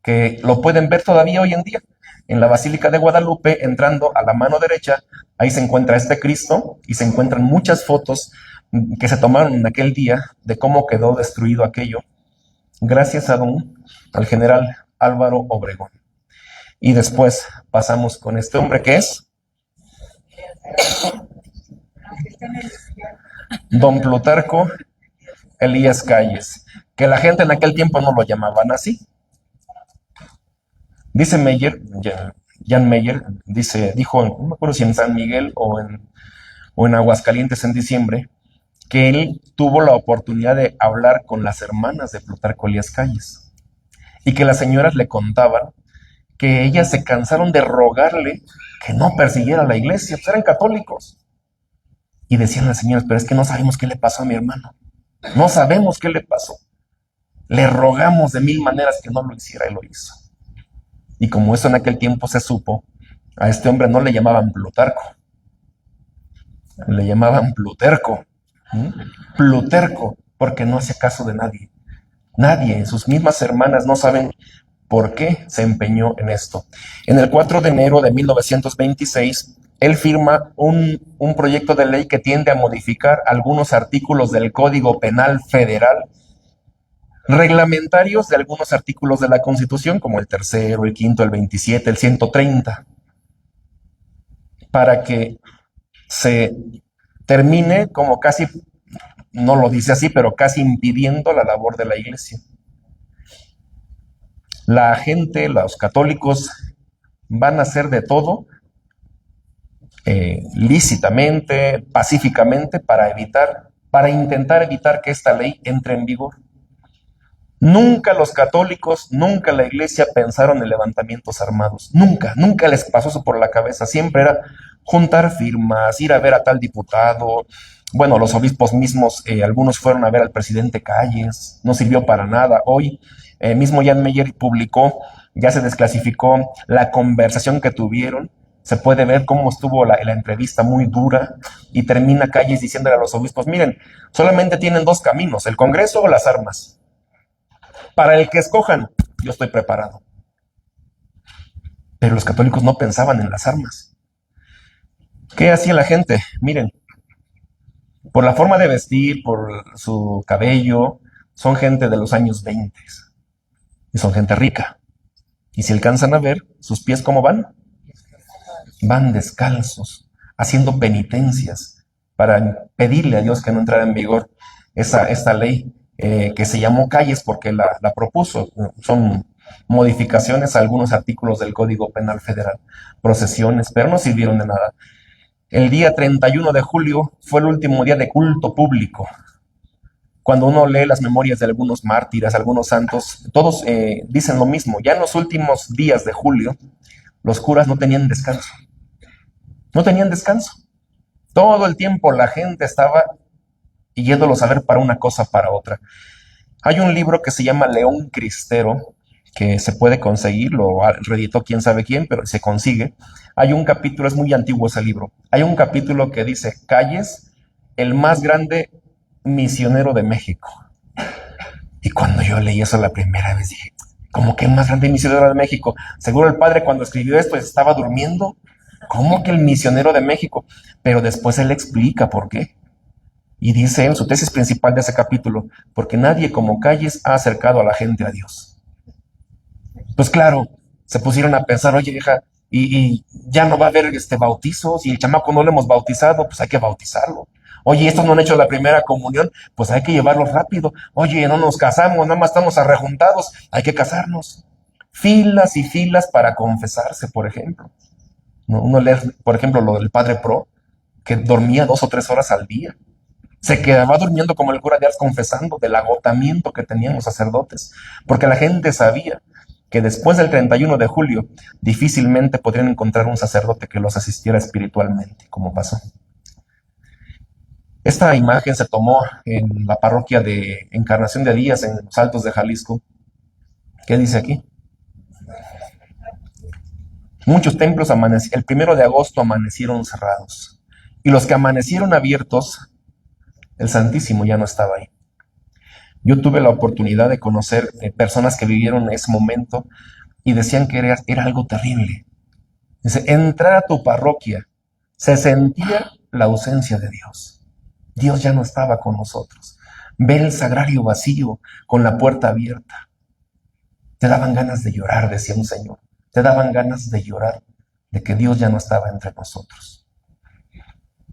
que lo pueden ver todavía hoy en día. En la Basílica de Guadalupe, entrando a la mano derecha, ahí se encuentra este Cristo y se encuentran muchas fotos que se tomaron en aquel día de cómo quedó destruido aquello, gracias al general Álvaro Obregón. Y después pasamos con este hombre que es don Plutarco Elías Calles, que la gente en aquel tiempo no lo llamaban así. Dice Meyer, Jan Meyer, dijo, no me acuerdo si en San Miguel o en Aguascalientes en diciembre, que él tuvo la oportunidad de hablar con las hermanas de Plutarco Elías Calles y que las señoras le contaban que ellas se cansaron de rogarle que no persiguiera a la iglesia, pues eran católicos. Y decían las señoras, pero es que no sabemos qué le pasó a mi hermano. No sabemos qué le pasó. Le rogamos de mil maneras que no lo hiciera, él lo hizo. Y como eso en aquel tiempo se supo, a este hombre no le llamaban Plutarco, le llamaban Pluterco. Pluterco, porque no hacía caso de nadie. Nadie, sus mismas hermanas no saben por qué se empeñó en esto. En el 4 de enero de 1926, él firma un proyecto de ley que tiende a modificar algunos artículos del Código Penal Federal, reglamentarios de algunos artículos de la Constitución, como el 3º, el 5º, el 27, el 130, para que se termine como casi, no lo dice así, pero casi impidiendo la labor de la iglesia. La gente, los católicos, van a hacer de todo lícitamente, pacíficamente, para intentar evitar que esta ley entre en vigor. Nunca los católicos, nunca la iglesia pensaron en levantamientos armados. Nunca les pasó eso por la cabeza. Siempre era juntar firmas, ir a ver a tal diputado. Bueno, los obispos mismos, algunos fueron a ver al presidente Calles, no sirvió para nada. Hoy mismo Jan Meyer publicó, ya se desclasificó la conversación que tuvieron. Se puede ver cómo estuvo la entrevista muy dura y termina Calles diciéndole a los obispos, miren, solamente tienen dos caminos, el Congreso o las armas. Para el que escojan, yo estoy preparado. Pero los católicos no pensaban en las armas. ¿Qué hacía la gente? Miren, por la forma de vestir, por su cabello, son gente de los años 20 y son gente rica. Y si alcanzan a ver, sus pies ¿cómo van? Van descalzos, haciendo penitencias para pedirle a Dios que no entrara en vigor esta ley que se llamó Calles porque la propuso. Son modificaciones a algunos artículos del Código Penal Federal, procesiones, pero no sirvieron de nada. El día 31 de julio fue el último día de culto público. Cuando uno lee las memorias de algunos mártires, algunos santos, todos dicen lo mismo. Ya en los últimos días de julio, los curas no tenían descanso. No tenían descanso. Todo el tiempo la gente estaba yéndolos a ver para una cosa, para otra. Hay un libro que se llama León Cristero, que se puede conseguir, lo reeditó quién sabe quién, pero se consigue. Hay un capítulo, es muy antiguo ese libro, hay un capítulo que dice, Calles, el más grande misionero de México. Y cuando yo leí eso la primera vez dije, ¿cómo que el más grande misionero de México? Seguro el padre cuando escribió esto estaba durmiendo. ¿Cómo que el misionero de México? Pero después él explica por qué. Y dice en su tesis principal de ese capítulo, porque nadie como Calles ha acercado a la gente a Dios. Pues claro, se pusieron a pensar, oye, hija, y ya no va a haber bautizos y el chamaco no lo hemos bautizado, pues hay que bautizarlo. Oye, estos no han hecho la primera comunión, pues hay que llevarlos rápido. Oye, no nos casamos, nada más estamos arrejuntados, hay que casarnos. Filas y filas para confesarse, por ejemplo. ¿No? Uno lee, por ejemplo, lo del Padre Pro, que dormía 2 o 3 horas al día. Se quedaba durmiendo como el cura de Ars confesando del agotamiento que tenían los sacerdotes, porque la gente sabía que después del 31 de julio difícilmente podrían encontrar un sacerdote que los asistiera espiritualmente, como pasó. Esta imagen se tomó en la parroquia de Encarnación de Díaz, en los Altos de Jalisco. ¿Qué dice aquí? Muchos templos el 1 de agosto amanecieron cerrados, y los que amanecieron abiertos, el Santísimo ya no estaba ahí. Yo tuve la oportunidad de conocer personas que vivieron ese momento y decían que era algo terrible. Dice, entrar a tu parroquia, se sentía la ausencia de Dios. Dios ya no estaba con nosotros. Ver el sagrario vacío, con la puerta abierta. Te daban ganas de llorar, decía un señor. Te daban ganas de llorar, de que Dios ya no estaba entre nosotros.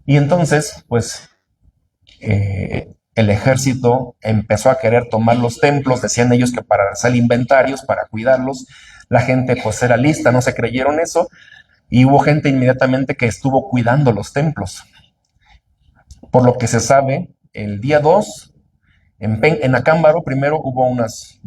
Y entonces, pues, el ejército empezó a querer tomar los templos, decían ellos que para hacer inventarios, para cuidarlos, la gente pues era lista, no se creyeron eso, y hubo gente inmediatamente que estuvo cuidando los templos. Por lo que se sabe, el día 2, en Acámbaro, primero hubo unas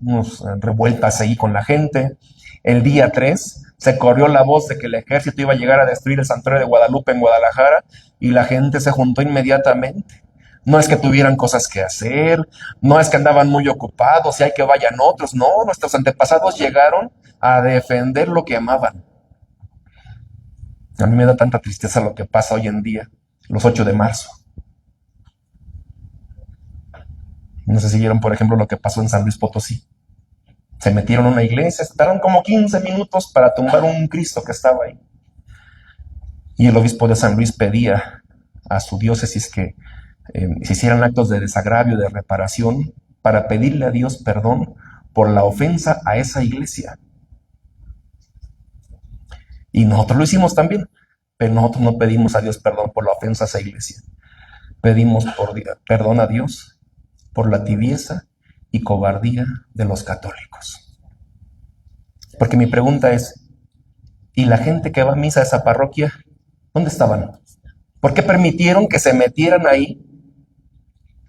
revueltas ahí con la gente. El día 3, se corrió la voz de que el ejército iba a llegar a destruir el santuario de Guadalupe en Guadalajara, y la gente se juntó inmediatamente. No es que tuvieran cosas que hacer, no es que andaban muy ocupados y hay que vayan otros. No, nuestros antepasados llegaron a defender lo que amaban. A mí me da tanta tristeza lo que pasa hoy en día, los 8 de marzo. No sé si vieron, por ejemplo, lo que pasó en San Luis Potosí. Se metieron a una iglesia, tardaron como 15 minutos para tumbar un Cristo que estaba ahí. Y el obispo de San Luis pedía a su diócesis que se hicieran actos de desagravio, de reparación, para pedirle a Dios perdón por la ofensa a esa iglesia. Y nosotros lo hicimos también, pero nosotros no pedimos a Dios perdón por la ofensa a esa iglesia. Pedimos perdón a Dios por la tibieza y cobardía de los católicos. Porque mi pregunta es, ¿y la gente que va a misa a esa parroquia, dónde estaban? ¿Por qué permitieron que se metieran ahí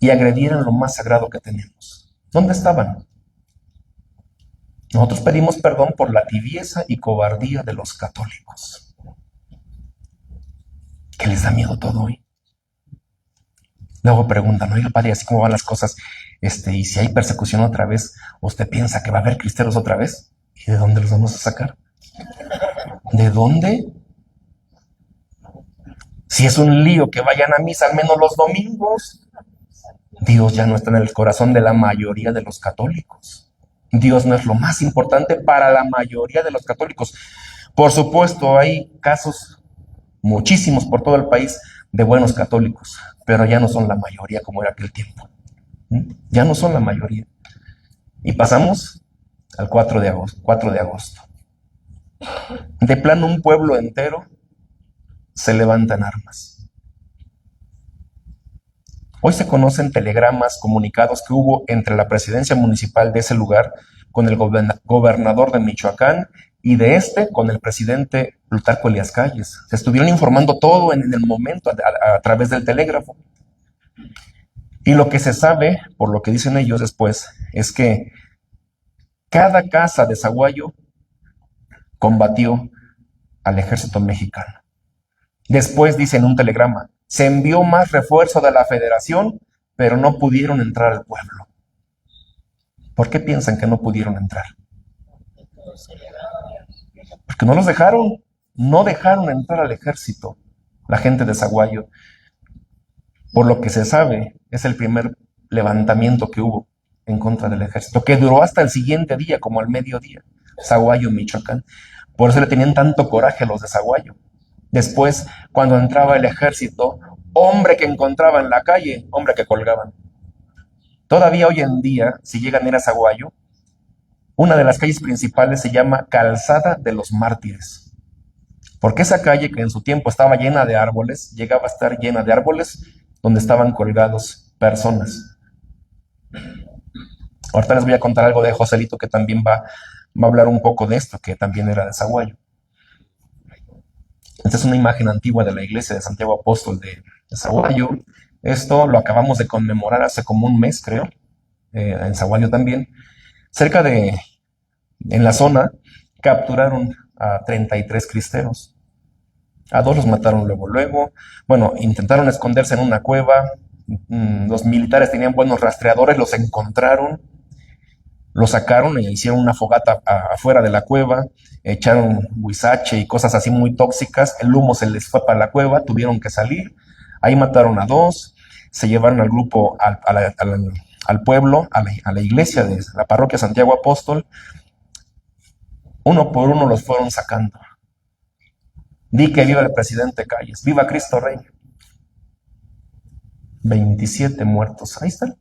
y agredieran lo más sagrado que tenemos? ¿Dónde estaban? Nosotros pedimos perdón por la tibieza y cobardía de los católicos. ¿Qué les da miedo todo hoy? Luego preguntan, oiga, padre, así como van las cosas, y si hay persecución otra vez, ¿usted piensa que va a haber cristeros otra vez? ¿Y de dónde los vamos a sacar? ¿De dónde? Si es un lío que vayan a misa al menos los domingos. Dios ya no está en el corazón de la mayoría de los católicos. Dios no es lo más importante para la mayoría de los católicos. Por supuesto, hay casos, muchísimos por todo el país, de buenos católicos, pero ya no son la mayoría como era aquel tiempo. Ya no son la mayoría. Y pasamos al 4 de agosto. De plano, un pueblo entero se levanta en armas. Hoy se conocen telegramas, comunicados que hubo entre la presidencia municipal de ese lugar con el gobernador de Michoacán y con el presidente Plutarco Elías Calles. Se estuvieron informando todo en el momento a través del telégrafo. Y lo que se sabe, por lo que dicen ellos después, es que cada casa de Zaguayo combatió al ejército mexicano. Después dicen un telegrama, se envió más refuerzo de la Federación, pero no pudieron entrar al pueblo. ¿Por qué piensan que no pudieron entrar? Porque no los dejaron, no dejaron entrar al ejército, la gente de Zaguayo. Por lo que se sabe, es el primer levantamiento que hubo en contra del ejército, que duró hasta el siguiente día, como al mediodía, Zaguayo, Michoacán. Por eso le tenían tanto coraje a los de Zaguayo. Después, cuando entraba el ejército, hombre que encontraba en la calle, hombre que colgaban. Todavía hoy en día, si llegan a ir a Zaguayo, una de las calles principales se llama Calzada de los Mártires. Porque esa calle que en su tiempo estaba llena de árboles, llegaba a estar llena de árboles donde estaban colgados personas. Ahorita les voy a contar algo de Joselito que también va a hablar un poco de esto, que también era de Zaguayo. Esta es una imagen antigua de la iglesia de Santiago Apóstol de Zaguayo. Esto lo acabamos de conmemorar hace como un mes, creo, en Zaguayo también. En la zona, capturaron a 33 cristeros. A 2 los mataron luego. Bueno, intentaron esconderse en una cueva. Los militares tenían buenos rastreadores, los encontraron, los sacaron e hicieron una fogata afuera de la cueva, echaron huizache y cosas así muy tóxicas. El humo se les fue para la cueva, tuvieron que salir. Ahí mataron a 2, se llevaron al grupo, al pueblo, a la iglesia de la parroquia Santiago Apóstol. Uno por uno los fueron sacando. Di que viva el presidente Calles, viva Cristo Rey. 27 muertos, ahí están.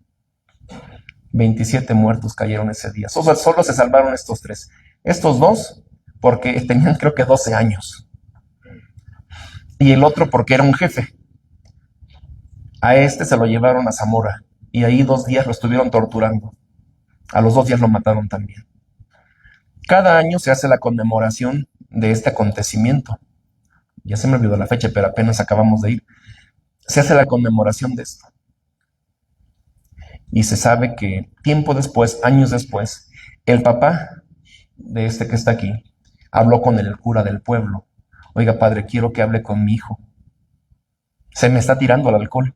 27 muertos cayeron ese día. Solo se salvaron estos 3. Estos 2 porque tenían creo que 12 años. Y el otro porque era un jefe. A este se lo llevaron a Zamora y ahí 2 días lo estuvieron torturando. A los 2 días lo mataron también. Cada año se hace la conmemoración de este acontecimiento. Ya se me olvidó la fecha, pero apenas acabamos de ir. Se hace la conmemoración de esto. Y se sabe que tiempo después, años después, el papá de este que está aquí habló con el cura del pueblo. Oiga, padre, quiero que hable con mi hijo. Se me está tirando al alcohol.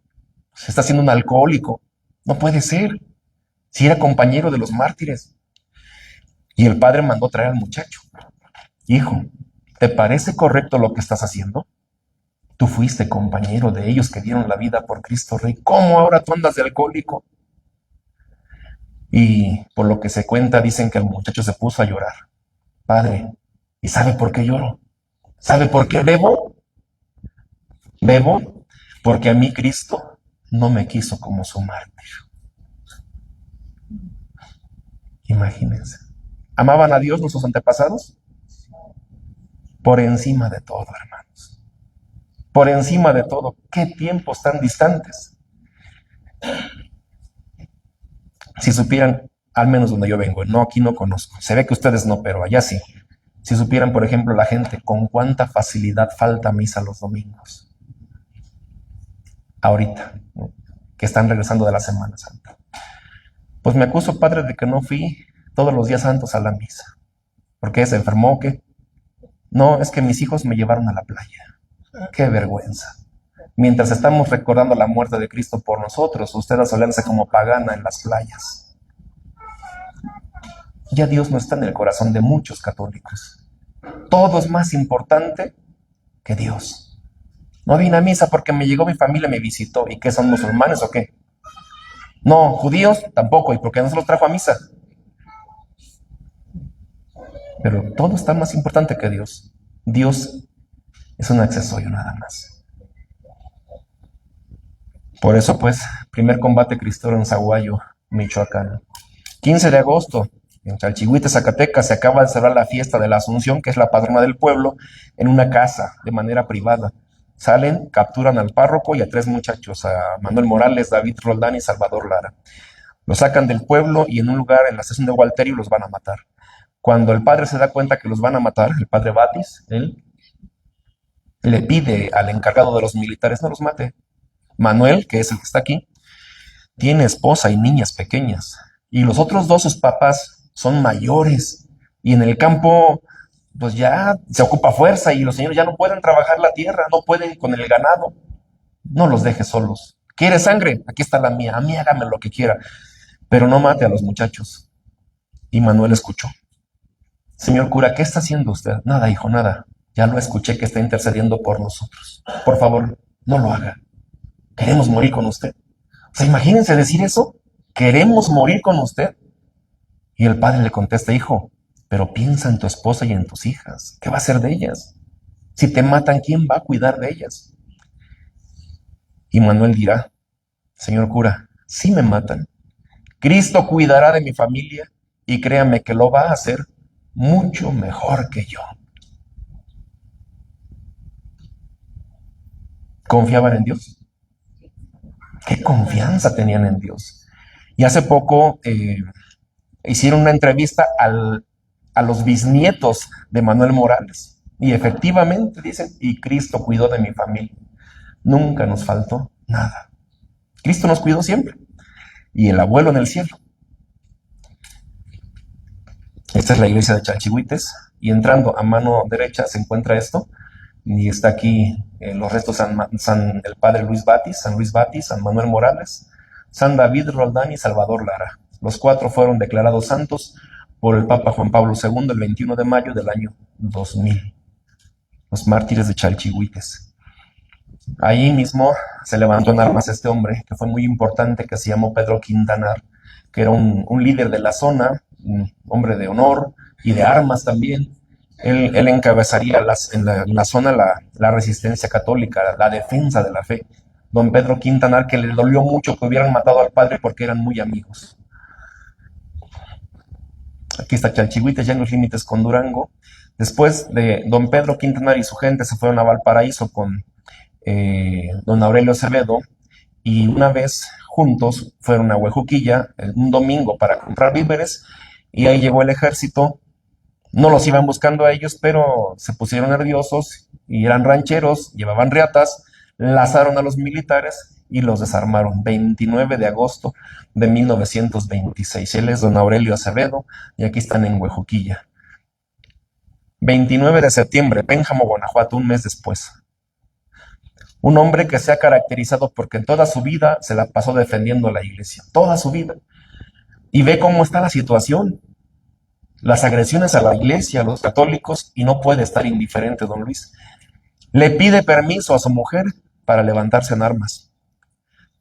Se está haciendo un alcohólico. No puede ser. Si era compañero de los mártires. Y el padre mandó traer al muchacho. Hijo, ¿te parece correcto lo que estás haciendo? Tú fuiste compañero de ellos que dieron la vida por Cristo Rey. ¿Cómo ahora tú andas de alcohólico? Y por lo que se cuenta, dicen que el muchacho se puso a llorar. Padre, ¿y sabe por qué lloro? ¿Sabe por qué bebo? Bebo porque a mí Cristo no me quiso como su mártir. Imagínense. ¿Amaban a Dios nuestros antepasados? Por encima de todo, hermanos. Por encima de todo. ¿Qué tiempos tan distantes? Si supieran, al menos donde yo vengo, no, aquí no conozco. Se ve que ustedes no, pero allá sí. Si supieran, por ejemplo, la gente con cuánta facilidad falta misa los domingos. Ahorita, ¿no? Que están regresando de la Semana Santa. Pues me acuso, padre, de que no fui todos los días santos a la misa. ¿Por qué? ¿Se enfermó o qué? No, es que mis hijos me llevaron a la playa. ¡Qué vergüenza! Mientras estamos recordando la muerte de Cristo por nosotros, usted asolearse como pagana en las playas. Ya Dios no está en el corazón de muchos católicos. Todo es más importante que Dios. No vine a misa porque me llegó mi familia, me visitó. ¿Y qué son musulmanes o qué? No, judíos tampoco. ¿Y por qué no se los trajo a misa? Pero todo está más importante que Dios. Dios es un accesorio nada más. Por eso, pues, primer combate cristero en Zaguayo, Michoacán. 15 de agosto, en Chalchihuite, Zacatecas, se acaba de celebrar la fiesta de la Asunción, que es la patrona del pueblo, en una casa, de manera privada. Salen, capturan al párroco y a 3 muchachos, a Manuel Morales, David Roldán y Salvador Lara. Los sacan del pueblo y en un lugar, en la estación de Gualterio, los van a matar. Cuando el padre se da cuenta que los van a matar, el padre Batis, él le pide al encargado de los militares, no los mate. Manuel, que es el que está aquí, tiene esposa y niñas pequeñas. Y los otros 2, sus papás, son mayores. Y en el campo, pues ya se ocupa fuerza y los señores ya no pueden trabajar la tierra, no pueden con el ganado. No los deje solos. ¿Quiere sangre? Aquí está la mía. A mí hágame lo que quiera. Pero no mate a los muchachos. Y Manuel escuchó. Señor cura, ¿qué está haciendo usted? Nada, hijo, nada. Ya lo escuché que está intercediendo por nosotros. Por favor, no lo haga. Queremos morir con usted. O sea, imagínense decir eso. Queremos morir con usted. Y el padre le contesta, hijo, pero piensa en tu esposa y en tus hijas. ¿Qué va a hacer de ellas? Si te matan, ¿quién va a cuidar de ellas? Y Manuel dirá, señor cura, si me matan, Cristo cuidará de mi familia y créame que lo va a hacer mucho mejor que yo. ¿Confiaban en Dios? ¿Qué confianza tenían en Dios? Y hace poco hicieron una entrevista a los bisnietos de Manuel Morales. Y efectivamente dicen, y Cristo cuidó de mi familia. Nunca nos faltó nada. Cristo nos cuidó siempre. Y el abuelo en el cielo. Esta es la iglesia de Chalchihuites. Y entrando a mano derecha se encuentra esto. Y está aquí los restos el padre Luis Batis, San Luis Batis, San Manuel Morales, San David Roldán y Salvador Lara. Los 4 fueron declarados santos por el Papa Juan Pablo II el 21 de mayo del año 2000. Los mártires de Chalchihuites. Ahí mismo se levantó en armas este hombre, que fue muy importante, que se llamó Pedro Quintanar, que era un líder de la zona, un hombre de honor y de armas también. Él encabezaría en la zona la resistencia católica, la defensa de la fe. Don Pedro Quintanar, que le dolió mucho que hubieran matado al padre porque eran muy amigos. Aquí está Chalchihuites, ya en los límites con Durango. Después de don Pedro Quintanar y su gente se fueron a Valparaíso con don Aurelio Acevedo, y una vez juntos fueron a Huejuquilla un domingo para comprar víveres, y ahí llegó el ejército. No los iban buscando a ellos, pero se pusieron nerviosos y eran rancheros, llevaban riatas, lazaron a los militares y los desarmaron. 29 de agosto de 1926. Él es don Aurelio Acevedo y aquí están en Huejuquilla. 29 de septiembre, Pénjamo, Guanajuato, un mes después. Un hombre que se ha caracterizado porque en toda su vida se la pasó defendiendo a la iglesia, toda su vida. Y ve cómo está la situación. Las agresiones a la iglesia, a los católicos, y no puede estar indiferente, don Luis. Le pide permiso a su mujer para levantarse en armas.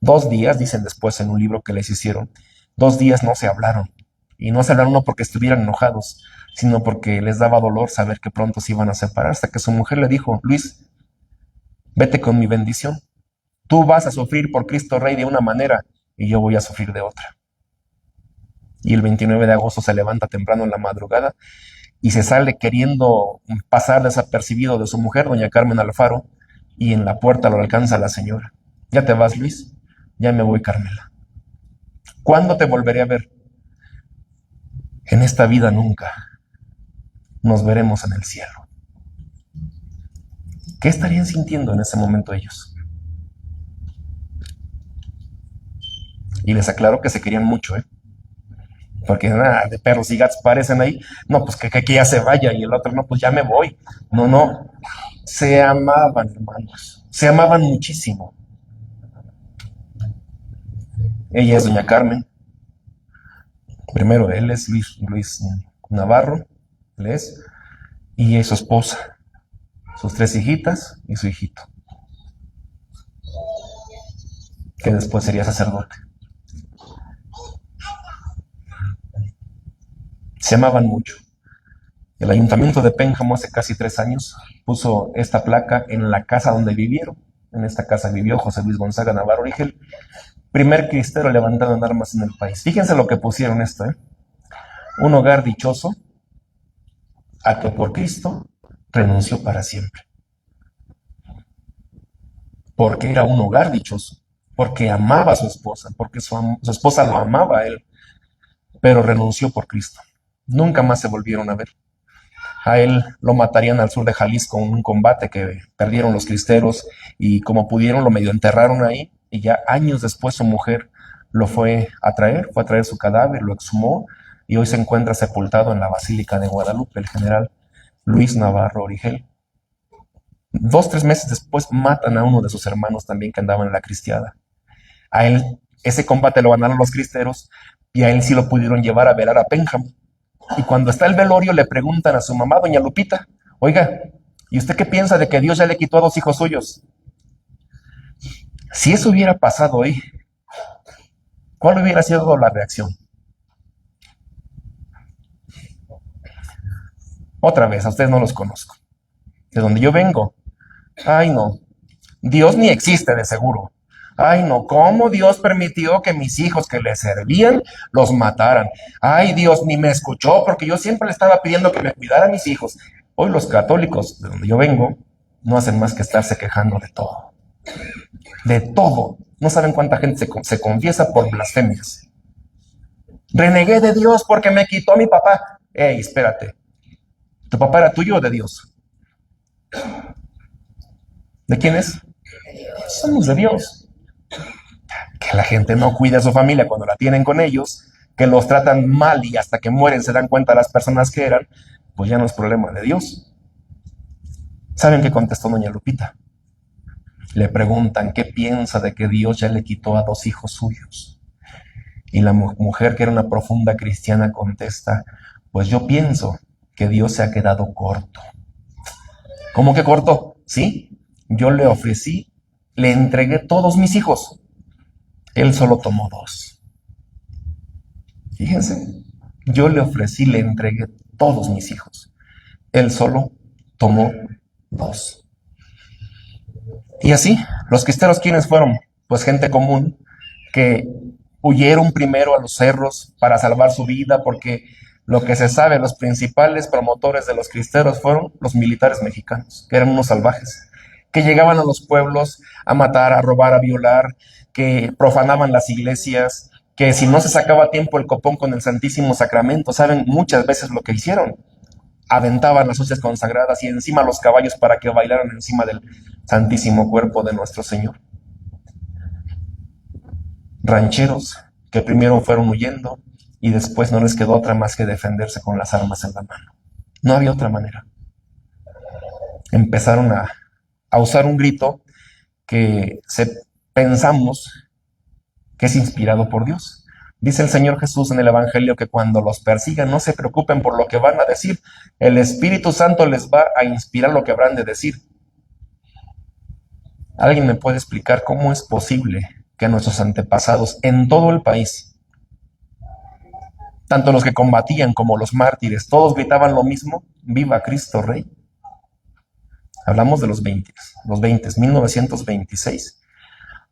2 días, dicen después en un libro que les hicieron, 2 días no se hablaron. Y no se hablaron no porque estuvieran enojados, sino porque les daba dolor saber que pronto se iban a separar, hasta que su mujer le dijo, Luis, vete con mi bendición. Tú vas a sufrir por Cristo Rey de una manera y yo voy a sufrir de otra. Y el 29 de agosto se levanta temprano en la madrugada y se sale queriendo pasar desapercibido de su mujer, doña Carmen Alfaro, y en la puerta lo alcanza la señora. ¿Ya te vas, Luis? Ya me voy, Carmela. ¿Cuándo te volveré a ver? En esta vida nunca. Nos veremos en el cielo. ¿Qué estarían sintiendo en ese momento ellos? Y les aclaro que se querían mucho, porque de perros y gatos parecen ahí. No, pues que ya se vaya, y el otro, no, pues ya me voy. No, se amaban, hermanos, se amaban muchísimo. Ella es doña Carmen. Primero él es Luis Navarro, él es, y es su esposa, sus 3 hijitas y su hijito, que después sería sacerdote. Se amaban mucho. El ayuntamiento de Pénjamo hace casi 3 años puso esta placa en la casa donde vivieron. En esta casa vivió José Luis Gonzaga Navarro Origel, primer cristero levantado en armas en el país. Fíjense lo que pusieron esto, un hogar dichoso a que por Cristo renunció para siempre. Porque era un hogar dichoso, porque amaba a su esposa, porque su esposa lo amaba a él, pero renunció por Cristo. Nunca más se volvieron a ver. A él lo matarían al sur de Jalisco en un combate que perdieron los cristeros, y como pudieron lo medio enterraron ahí, y ya años después su mujer lo fue a traer su cadáver, lo exhumó, y hoy se encuentra sepultado en la Basílica de Guadalupe, el general Luis Navarro Origel. 2, 3 meses después matan a uno de sus hermanos también que andaba en la cristiada. A él, ese combate lo ganaron los cristeros, y a él sí lo pudieron llevar a velar a Pénjamo. Y cuando está el velorio le preguntan a su mamá, doña Lupita, oiga, ¿y usted qué piensa de que Dios ya le quitó a 2 hijos suyos? Si eso hubiera pasado hoy, ¿cuál hubiera sido la reacción? Otra vez, a ustedes no los conozco. De donde yo vengo, ay no, Dios ni existe de seguro. Ay no, ¿cómo Dios permitió que mis hijos que le servían los mataran? Ay, Dios ni me escuchó porque yo siempre le estaba pidiendo que me cuidara a mis hijos. Hoy los católicos, de donde yo vengo, no hacen más que estarse quejando de todo. De todo. No saben cuánta gente se confiesa por blasfemias. Renegué de Dios porque me quitó a mi papá. Ey, espérate. ¿Tu papá era tuyo o de Dios? ¿De quién es? Somos de Dios. Que la gente no cuida a su familia cuando la tienen con ellos, que los tratan mal y hasta que mueren se dan cuenta las personas que eran, pues ya no es problema de Dios. ¿Saben qué contestó doña Lupita? Le preguntan qué piensa de que Dios ya le quitó a 2 hijos suyos. Y la mujer, que era una profunda cristiana, contesta, pues yo pienso que Dios se ha quedado corto. ¿Cómo que corto? Sí, yo le ofrecí, le entregué todos mis hijos. Él solo tomó 2. Fíjense, yo le ofrecí, le entregué todos mis hijos. Él solo tomó 2. Y así, los cristeros, ¿quiénes fueron? Pues gente común que huyeron primero a los cerros para salvar su vida, porque lo que se sabe, los principales promotores de los cristeros fueron los militares mexicanos, que eran unos salvajes, que llegaban a los pueblos a matar, a robar, a violar, que profanaban las iglesias, que si no se sacaba a tiempo el copón con el Santísimo Sacramento, ¿saben muchas veces lo que hicieron? Aventaban las hostias consagradas y encima los caballos para que bailaran encima del Santísimo Cuerpo de nuestro Señor. Rancheros que primero fueron huyendo y después no les quedó otra más que defenderse con las armas en la mano. No había otra manera. Empezaron a usar un grito que pensamos que es inspirado por Dios. Dice el Señor Jesús en el Evangelio que cuando los persigan no se preocupen por lo que van a decir. El Espíritu Santo les va a inspirar lo que habrán de decir. ¿Alguien me puede explicar cómo es posible que nuestros antepasados en todo el país, tanto los que combatían como los mártires, todos gritaban lo mismo? ¡Viva Cristo Rey! Hablamos de los 20, 1926.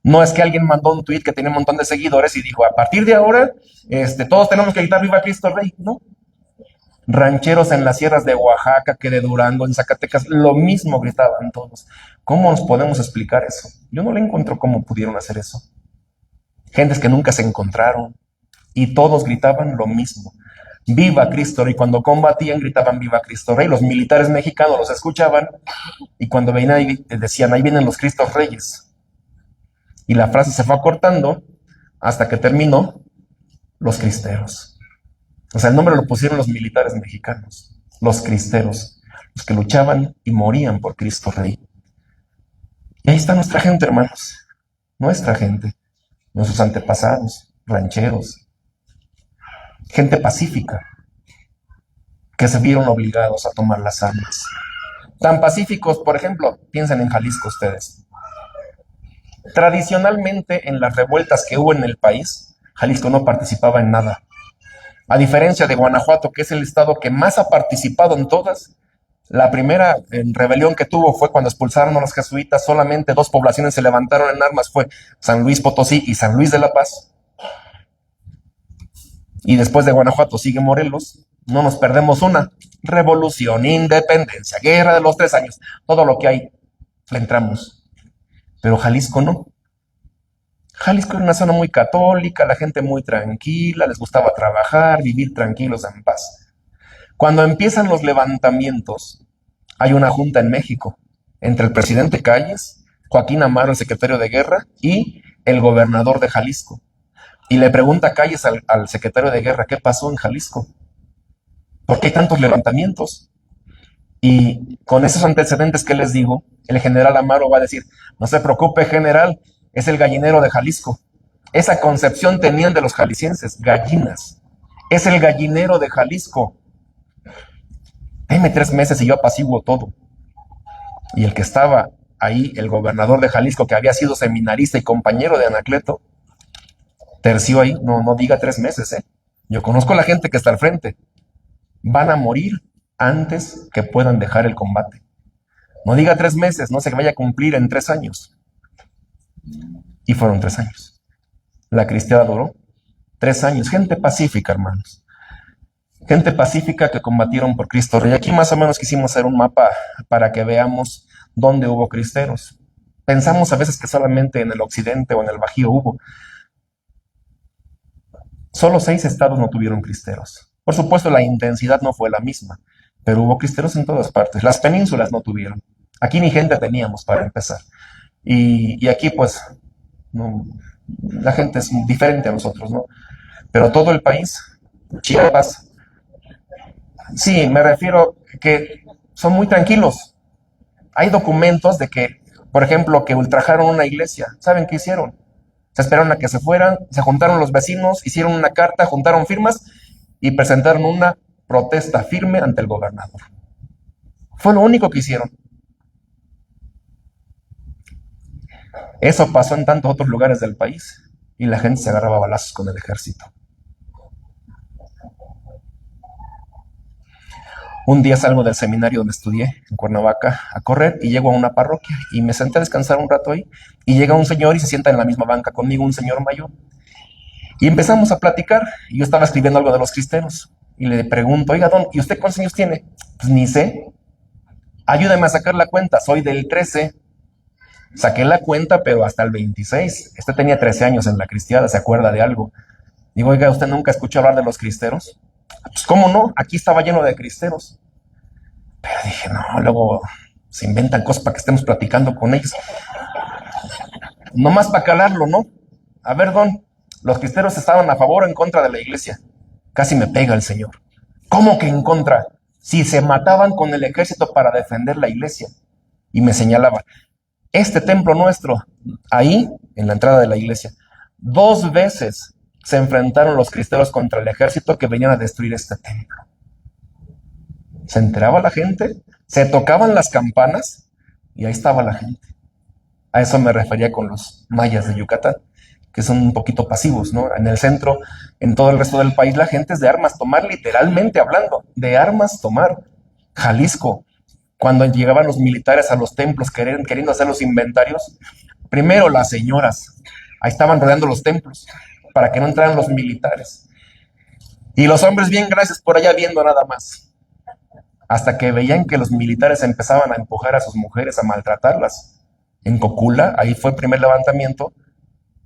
No es que alguien mandó un tuit que tenía un montón de seguidores y dijo, a partir de ahora, todos tenemos que gritar ¡Viva Cristo Rey! No. Rancheros en las sierras de Oaxaca, que de Durango, en Zacatecas, lo mismo gritaban todos. ¿Cómo nos podemos explicar eso? Yo no le encuentro cómo pudieron hacer eso. Gentes que nunca se encontraron y todos gritaban lo mismo. ¡Viva Cristo Rey! Cuando combatían gritaban ¡Viva Cristo Rey! Los militares mexicanos los escuchaban y cuando venían ahí decían, ahí vienen los Cristos Reyes. Y la frase se fue acortando hasta que terminó los cristeros. O sea, el nombre lo pusieron los militares mexicanos, los cristeros, los que luchaban y morían por Cristo Rey. Y ahí está nuestra gente, hermanos, nuestra gente, nuestros antepasados, rancheros, gente pacífica, que se vieron obligados a tomar las armas. Tan pacíficos, por ejemplo, piensen en Jalisco ustedes. Tradicionalmente, en las revueltas que hubo en el país, Jalisco no participaba en nada. A diferencia de Guanajuato, que es el estado que más ha participado en todas, la primera rebelión que tuvo fue cuando expulsaron a los jesuitas. Solamente 2 poblaciones se levantaron en armas, fue San Luis Potosí y San Luis de la Paz. Y después de Guanajuato sigue Morelos. No nos perdemos una. Revolución, independencia, guerra de los 3 años, todo lo que hay, le entramos. Pero Jalisco no. Jalisco era una zona muy católica, la gente muy tranquila, les gustaba trabajar, vivir tranquilos en paz. Cuando empiezan los levantamientos, hay una junta en México entre el presidente Calles, Joaquín Amaro, el secretario de Guerra, y el gobernador de Jalisco. Y le pregunta Calles al secretario de Guerra, ¿qué pasó en Jalisco? ¿Por qué hay tantos levantamientos? Y con esos antecedentes que les digo, el general Amaro va a decir, no se preocupe, general, es el gallinero de Jalisco. Esa concepción tenían de los jaliscienses, gallinas. Es el gallinero de Jalisco. Deme 3 meses y yo apaciguo todo. Y el que estaba ahí, el gobernador de Jalisco, que había sido seminarista y compañero de Anacleto, terció ahí, no diga 3 meses, Yo conozco a la gente que está al frente. Van a morir antes que puedan dejar el combate. No diga 3 meses, no se vaya a cumplir en 3 años. Y fueron 3 años. La cristiada duró 3 años. Gente pacífica, hermanos. Gente pacífica que combatieron por Cristo Rey. Aquí más o menos quisimos hacer un mapa para que veamos dónde hubo cristeros. Pensamos a veces que solamente en el occidente o en el Bajío hubo. Solo 6 estados no tuvieron cristeros. Por supuesto, la intensidad no fue la misma, pero hubo cristeros en todas partes. Las penínsulas no tuvieron. Aquí ni gente teníamos para empezar. Y aquí, pues, no, la gente es diferente a nosotros, ¿no? Pero todo el país, Chiapas, sí, me refiero que son muy tranquilos. Hay documentos de que, por ejemplo, que ultrajaron una iglesia. ¿Saben qué hicieron? Se esperaron a que se fueran, se juntaron los vecinos, hicieron una carta, juntaron firmas y presentaron una protesta firme ante el gobernador. Fue lo único que hicieron. Eso pasó en tantos otros lugares del país y la gente se agarraba a balazos con el ejército. Un día salgo del seminario donde estudié, en Cuernavaca, a correr y llego a una parroquia y me senté a descansar un rato ahí y llega un señor y se sienta en la misma banca conmigo, un señor mayor. Y empezamos a platicar y yo estaba escribiendo algo de los cristeros y le pregunto, oiga, don, ¿y usted cuántos años tiene? Pues ni sé. Ayúdame a sacar la cuenta, soy del 13. Saqué la cuenta, pero hasta el 26. Este tenía 13 años en la cristiada, ¿se acuerda de algo? Digo, oiga, ¿usted nunca escuchó hablar de los cristeros? Pues, ¿cómo no? Aquí estaba lleno de cristeros. Pero dije, no, luego se inventan cosas para que estemos platicando con ellos. Nomás para calarlo, ¿no? A ver, don, los cristeros estaban a favor o en contra de la iglesia. Casi me pega el señor. ¿Cómo que en contra? Si se mataban con el ejército para defender la iglesia. Y me señalaba, este templo nuestro, ahí, en la entrada de la iglesia, 2 veces se enfrentaron los cristeros contra el ejército que venían a destruir este templo. Se enteraba la gente, se tocaban las campanas y ahí estaba la gente. A eso me refería con los mayas de Yucatán, que son un poquito pasivos, ¿no? En el centro, en todo el resto del país, la gente es de armas tomar, literalmente hablando, de armas tomar. Jalisco, cuando llegaban los militares a los templos queriendo hacer los inventarios, primero las señoras, ahí estaban rodeando los templos, para que no entraran los militares. Y los hombres bien gracias por allá viendo nada más. Hasta que veían que los militares empezaban a empujar a sus mujeres, a maltratarlas. En Cocula, ahí fue el primer levantamiento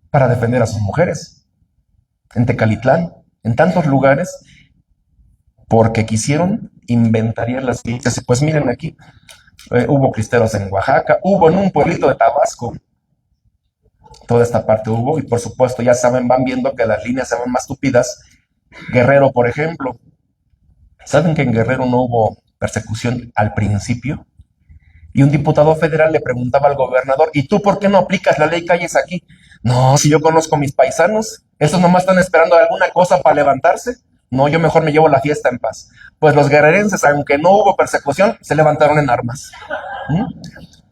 para defender a sus mujeres. En Tecalitlán, en tantos lugares, porque quisieron inventariar las iglesias. Pues miren aquí, hubo cristeros en Oaxaca, hubo en un pueblito de Tabasco. Toda esta parte hubo, y por supuesto ya saben, van viendo que las líneas se van más tupidas. Guerrero, por ejemplo. ¿Saben que en Guerrero no hubo persecución al principio? Y un diputado federal le preguntaba al gobernador, ¿y tú por qué no aplicas la ley Calles aquí? No, si yo conozco a mis paisanos, esos nomás están esperando alguna cosa para levantarse. No, yo mejor me llevo la fiesta en paz. Pues los guerrerenses, aunque no hubo persecución, se levantaron en armas.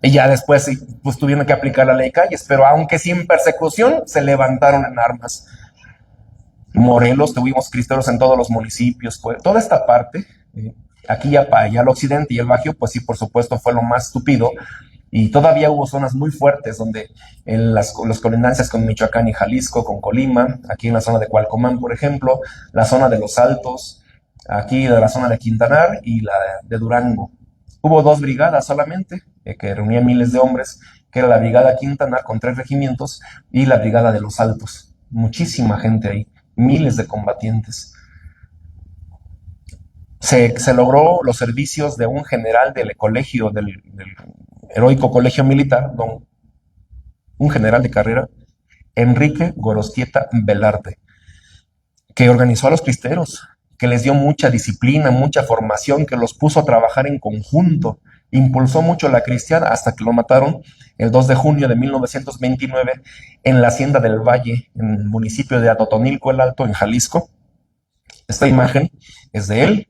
Y ya después sí, pues tuvieron que aplicar la ley Calles, pero aunque sin persecución, se levantaron en armas. Morelos, tuvimos cristeros en todos los municipios, pues toda esta parte, aquí ya para allá al occidente y el Bajío, pues sí, por supuesto, fue lo más tupido. Y todavía hubo zonas muy fuertes donde en las colindancias con Michoacán y Jalisco, con Colima, aquí en la zona de Cualcomán, por ejemplo, la zona de Los Altos, aquí de la zona de Quintanar y la de Durango. Hubo 2 brigadas solamente, que reunían miles de hombres, que era la brigada Quintanar con 3 regimientos y la brigada de Los Altos. Muchísima gente ahí, miles de combatientes. Se logró los servicios de un general del colegio, del heroico colegio militar, un general de carrera, Enrique Gorostieta Velarde, que organizó a los cristeros, que les dio mucha disciplina, mucha formación, que los puso a trabajar en conjunto, impulsó mucho la cristiana hasta que lo mataron el 2 de junio de 1929 en la Hacienda del Valle, en el municipio de Atotonilco el Alto, en Jalisco. Esta imagen es de él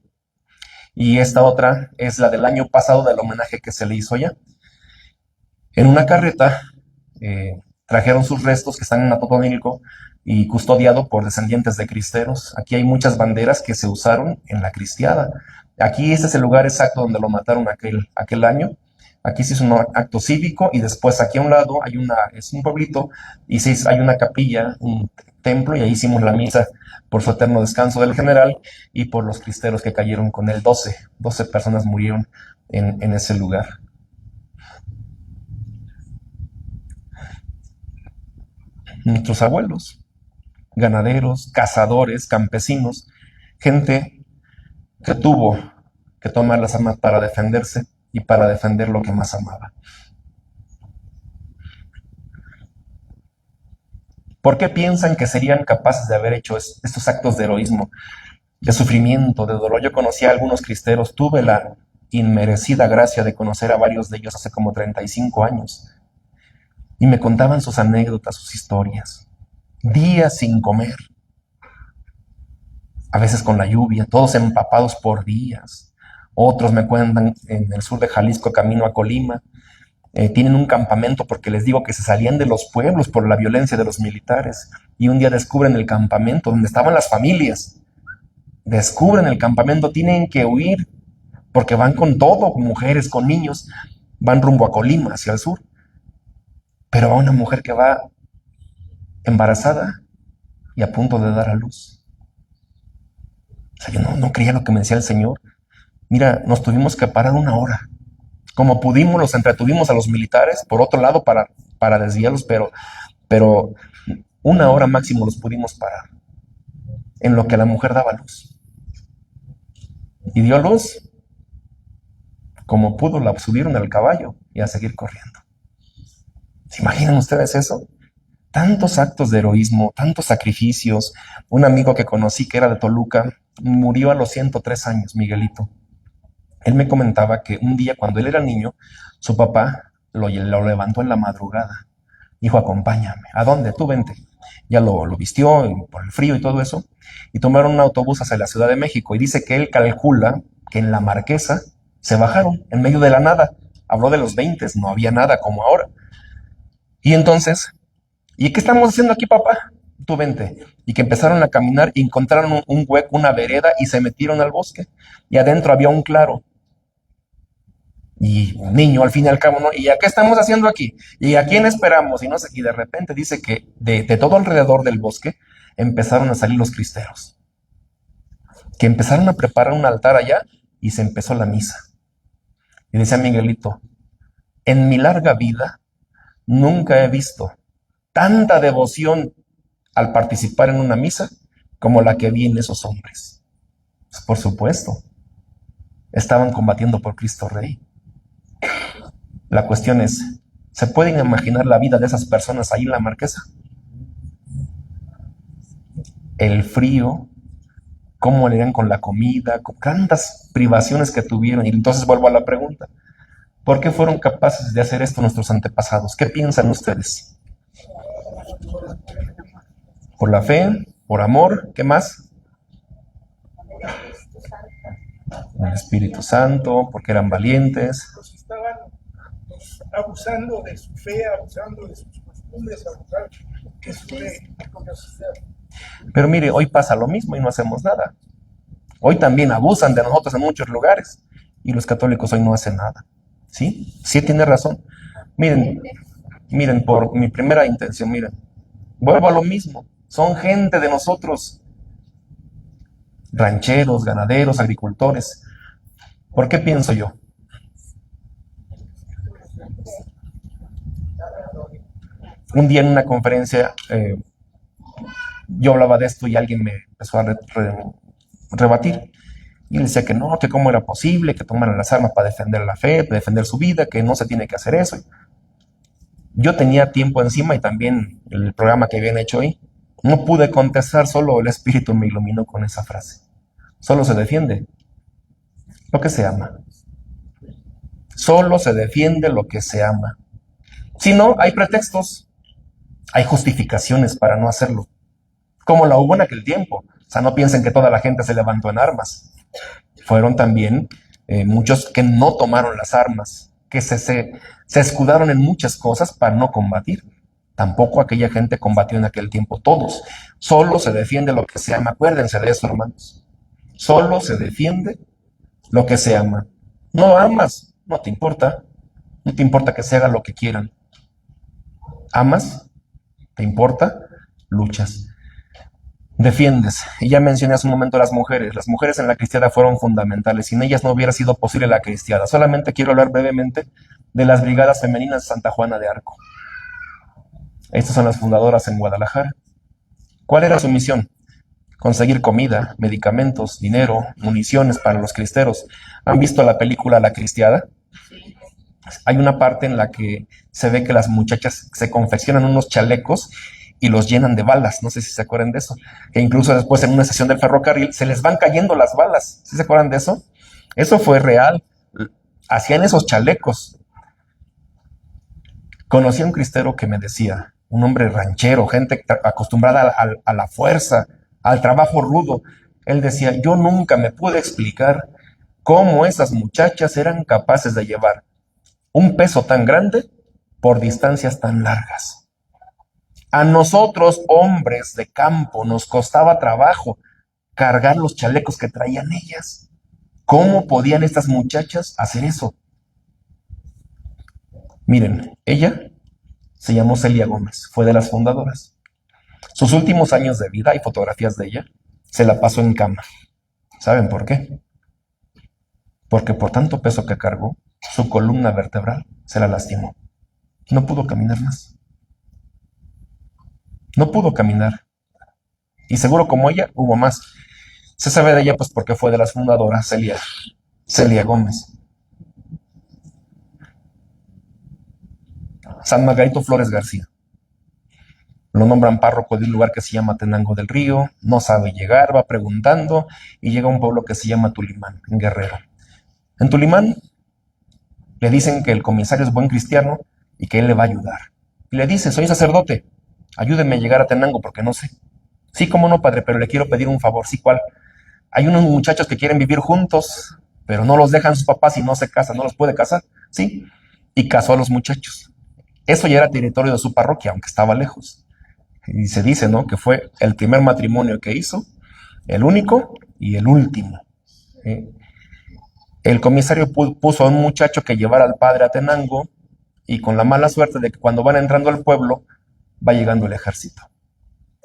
y esta otra es la del año pasado del homenaje que se le hizo allá. En una carreta trajeron sus restos que están en Atotonilco y custodiado por descendientes de cristeros. Aquí hay muchas banderas que se usaron en la cristiada. Aquí este es el lugar exacto donde lo mataron aquel año. Aquí se hizo un acto cívico y después aquí a un lado es un pueblito y hay una capilla, un templo, y ahí hicimos la misa por su eterno descanso del general y por los cristeros que cayeron con él. 12 personas murieron en ese lugar. nuestros abuelos, ganaderos, cazadores, campesinos, gente que tuvo que tomar las armas para defenderse y para defender lo que más amaba. ¿Por qué piensan que serían capaces de haber hecho estos actos de heroísmo, de sufrimiento, de dolor? Yo conocí a algunos cristeros, tuve la inmerecida gracia de conocer a varios de ellos hace como 35 años, y me contaban sus anécdotas, sus historias, días sin comer, a veces con la lluvia, todos empapados por días. Otros me cuentan en el sur de Jalisco, camino a Colima, tienen un campamento porque les digo que se salían de los pueblos por la violencia de los militares, y un día descubren el campamento donde estaban las familias, descubren el campamento, tienen que huir porque van con todo, con mujeres, con niños, van rumbo a Colima, hacia el sur, pero va una mujer que va embarazada y a punto de dar a luz. O sea, yo no creía lo que me decía el Señor. Mira, nos tuvimos que parar 1 hora. Como pudimos, los entretuvimos a los militares, por otro lado, para desviarlos, pero 1 hora máximo los pudimos parar, en lo que la mujer daba luz. Y dio luz, como pudo, la subieron al caballo y a seguir corriendo. ¿Se imaginan ustedes eso? Tantos actos de heroísmo, tantos sacrificios. Un amigo que conocí que era de Toluca, murió a los 103 años, Miguelito. Él me comentaba que un día cuando él era niño, su papá lo levantó en la madrugada. Dijo, acompáñame. ¿A dónde? Tú vente. Ya lo vistió por el frío y todo eso, y tomaron un autobús hacia la Ciudad de México. Y dice que él calcula que en la Marquesa se bajaron en medio de la nada. Habló de los 20, no había nada como ahora. Y entonces, ¿y qué estamos haciendo aquí, papá? Tú vente. Y que empezaron a caminar y encontraron un hueco, una vereda, y se metieron al bosque. Y adentro había un claro. Y un niño, al fin y al cabo, ¿no? ¿Y a qué estamos haciendo aquí? ¿Y a quién esperamos? Y no sé, y de repente dice que de todo alrededor del bosque empezaron a salir los cristeros. Que empezaron a preparar un altar allá y se empezó la misa. Y decía Miguelito, en mi larga vida nunca he visto tanta devoción al participar en una misa como la que vi en esos hombres. Pues por supuesto, estaban combatiendo por Cristo Rey. La cuestión es, ¿se pueden imaginar la vida de esas personas ahí en la Marquesa? El frío, cómo le dan con la comida, con tantas privaciones que tuvieron. Y entonces vuelvo a la pregunta, ¿por qué fueron capaces de hacer esto nuestros antepasados? ¿Qué piensan ustedes? ¿Por la fe? ¿Por amor? ¿Qué más? El Espíritu Santo, porque eran valientes. Pues estaban abusando de su fe, abusando de sus costumbres, abusando de su fe. Pero mire, hoy pasa lo mismo y no hacemos nada. Hoy también abusan de nosotros en muchos lugares y los católicos hoy no hacen nada. ¿Sí? Sí tiene razón. Miren, por mi primera intención, miren, vuelvo a lo mismo. Son gente de nosotros, rancheros, ganaderos, agricultores. ¿Por qué pienso yo? Un día en una conferencia yo hablaba de esto y alguien me empezó a rebatir. Y él decía que no, que cómo era posible que tomaran las armas para defender la fe, para defender su vida, que no se tiene que hacer eso. Yo tenía tiempo encima y también el programa que habían hecho ahí. No pude contestar, solo el Espíritu me iluminó con esa frase. Solo se defiende lo que se ama. Solo se defiende lo que se ama. Si no, hay pretextos, hay justificaciones para no hacerlo. Como la hubo en aquel tiempo. O sea, no piensen que toda la gente se levantó en armas. Fueron también muchos que no tomaron las armas, que se escudaron en muchas cosas para no combatir. Tampoco aquella gente combatió en aquel tiempo, todos. Solo se defiende lo que se ama. Acuérdense de eso, hermanos. Solo se defiende lo que se ama. No amas, no te importa. No te importa que se haga lo que quieran. Amas, te importa, luchas. Defiendes. Y ya mencioné hace un momento a las mujeres. Las mujeres en la cristiada fueron fundamentales. Sin ellas no hubiera sido posible la cristiada. Solamente quiero hablar brevemente de las brigadas femeninas de Santa Juana de Arco. Estas son las fundadoras en Guadalajara. ¿Cuál era su misión? Conseguir comida, medicamentos, dinero, municiones para los cristeros. ¿Han visto la película La Cristiada? Sí. Hay una parte en la que se ve que las muchachas se confeccionan unos chalecos y los llenan de balas. No sé si se acuerdan de eso. Que incluso después en una estación del ferrocarril se les van cayendo las balas. ¿Sí se acuerdan de eso? Eso fue real. Hacían esos chalecos. Conocí a un cristero que me decía, un hombre ranchero, gente acostumbrada a la fuerza, al trabajo rudo. Él decía, yo nunca me pude explicar cómo esas muchachas eran capaces de llevar un peso tan grande por distancias tan largas. A nosotros, hombres de campo, nos costaba trabajo cargar los chalecos que traían ellas. ¿Cómo podían estas muchachas hacer eso? Miren, ella se llamó Celia Gómez, fue de las fundadoras. Sus últimos años de vida, hay fotografías de ella, se la pasó en cama. ¿Saben por qué? Porque por tanto peso que cargó, su columna vertebral se la lastimó. No pudo caminar más. No pudo caminar. Y seguro como ella, hubo más. Se sabe de ella pues porque fue de las fundadoras, Celia Gómez. San Margarito Flores García. Lo nombran párroco de un lugar que se llama Tenango del Río, no sabe llegar, va preguntando y llega a un pueblo que se llama Tulimán, en Guerrero. En Tulimán le dicen que el comisario es buen cristiano y que él le va a ayudar. Y le dice, soy sacerdote, ayúdeme a llegar a Tenango porque no sé. Sí, cómo no, padre, pero le quiero pedir un favor. Sí, ¿cuál? Hay unos muchachos que quieren vivir juntos, pero no los dejan sus papás y no se casan, no los puede casar. Sí, y casó a los muchachos. Eso ya era territorio de su parroquia, aunque estaba lejos. Y se dice, ¿no?, que fue el primer matrimonio que hizo, el único y el último. El comisario puso a un muchacho que llevara al padre a Tenango y con la mala suerte de que cuando van entrando al pueblo, va llegando el ejército.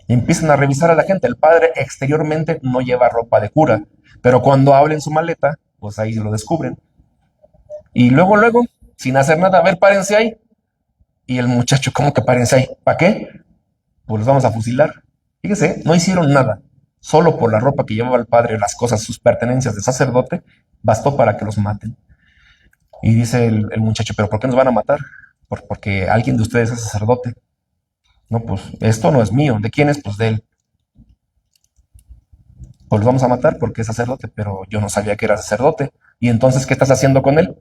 Y empiezan a revisar a la gente. El padre exteriormente no lleva ropa de cura, pero cuando habla en su maleta, pues ahí lo descubren. Y luego, sin hacer nada, a ver, párense ahí. Y el muchacho, ¿cómo que párense ahí? ¿Para qué? Pues los vamos a fusilar. Fíjese, no hicieron nada. Solo por la ropa que llevaba el padre, las cosas, sus pertenencias de sacerdote, bastó para que los maten. Y dice el muchacho, ¿pero por qué nos van a matar? Porque alguien de ustedes es sacerdote. No, pues esto no es mío. ¿De quién es? Pues de él. Pues los vamos a matar porque es sacerdote, pero yo no sabía que era sacerdote. ¿Y entonces qué estás haciendo con él?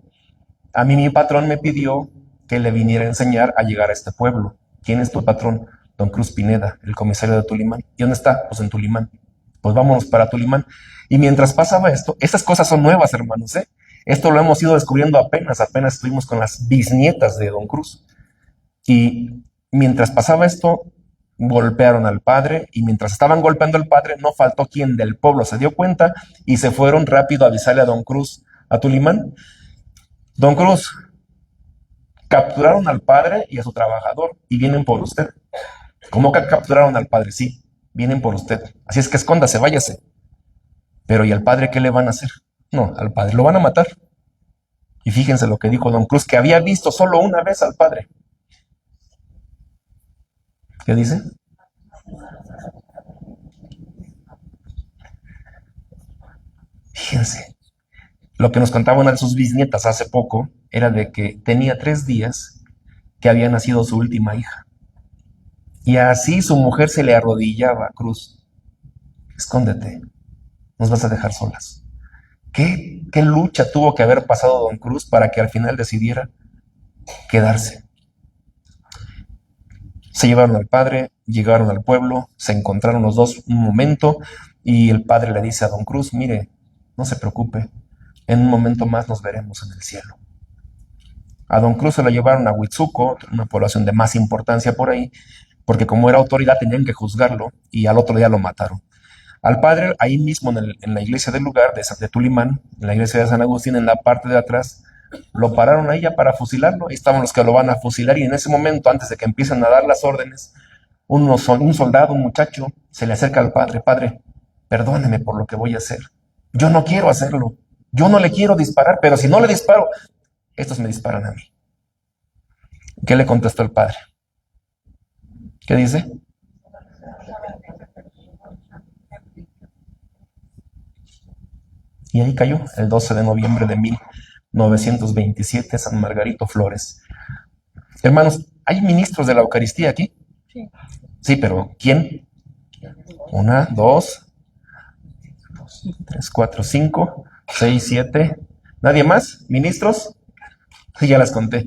A mí mi patrón me pidió que le viniera a enseñar a llegar a este pueblo. ¿Quién es tu patrón? Don Cruz Pineda, el comisario de Tulimán. ¿Y dónde está? Pues en Tulimán. Pues vámonos para Tulimán. Y mientras pasaba esto, estas cosas son nuevas, hermanos, ¿eh? Esto lo hemos ido descubriendo apenas estuvimos con las bisnietas de Don Cruz. Y mientras pasaba esto, golpearon al padre, y mientras estaban golpeando al padre, no faltó quien del pueblo se dio cuenta y se fueron rápido a avisarle a Don Cruz, a Tulimán. Don Cruz, capturaron al padre y a su trabajador y vienen por usted. ¿Cómo que capturaron al padre? Sí, vienen por usted. Así es que escóndase, váyase. Pero ¿y al padre qué le van a hacer? No, al padre lo van a matar. Y fíjense lo que dijo Don Cruz, que había visto solo una vez al padre. ¿Qué dice? Fíjense, lo que nos contaba una de sus bisnietas hace poco era de que tenía 3 días que había nacido su última hija. Y así su mujer se le arrodillaba, Cruz, escóndete, nos vas a dejar solas. ¿Qué lucha tuvo que haber pasado Don Cruz para que al final decidiera quedarse? Se llevaron al padre, llegaron al pueblo, se encontraron los dos un momento y el padre le dice a Don Cruz, mire, no se preocupe, en un momento más nos veremos en el cielo. A Don Cruz se lo llevaron a Huitzuco, una población de más importancia por ahí, porque como era autoridad tenían que juzgarlo y al otro día lo mataron. Al padre, ahí mismo en la iglesia del lugar de Tulimán, en la iglesia de San Agustín, en la parte de atrás, lo pararon ahí ya para fusilarlo. Ahí estaban los que lo van a fusilar y en ese momento, antes de que empiecen a dar las órdenes, un soldado, un muchacho, se le acerca al padre. Padre, perdóneme por lo que voy a hacer. Yo no quiero hacerlo. Yo no le quiero disparar, pero si no le disparo, estos me disparan a mí. ¿Qué le contestó el padre? ¿Qué dice? Y ahí cayó, el 12 de noviembre de 1927, San Margarito Flores. Hermanos, ¿hay ministros de la Eucaristía aquí? Sí, pero ¿quién? 1, 2, 3, 4, 5, 6, 7. ¿Nadie más? ¿Ministros? Sí, ya las conté.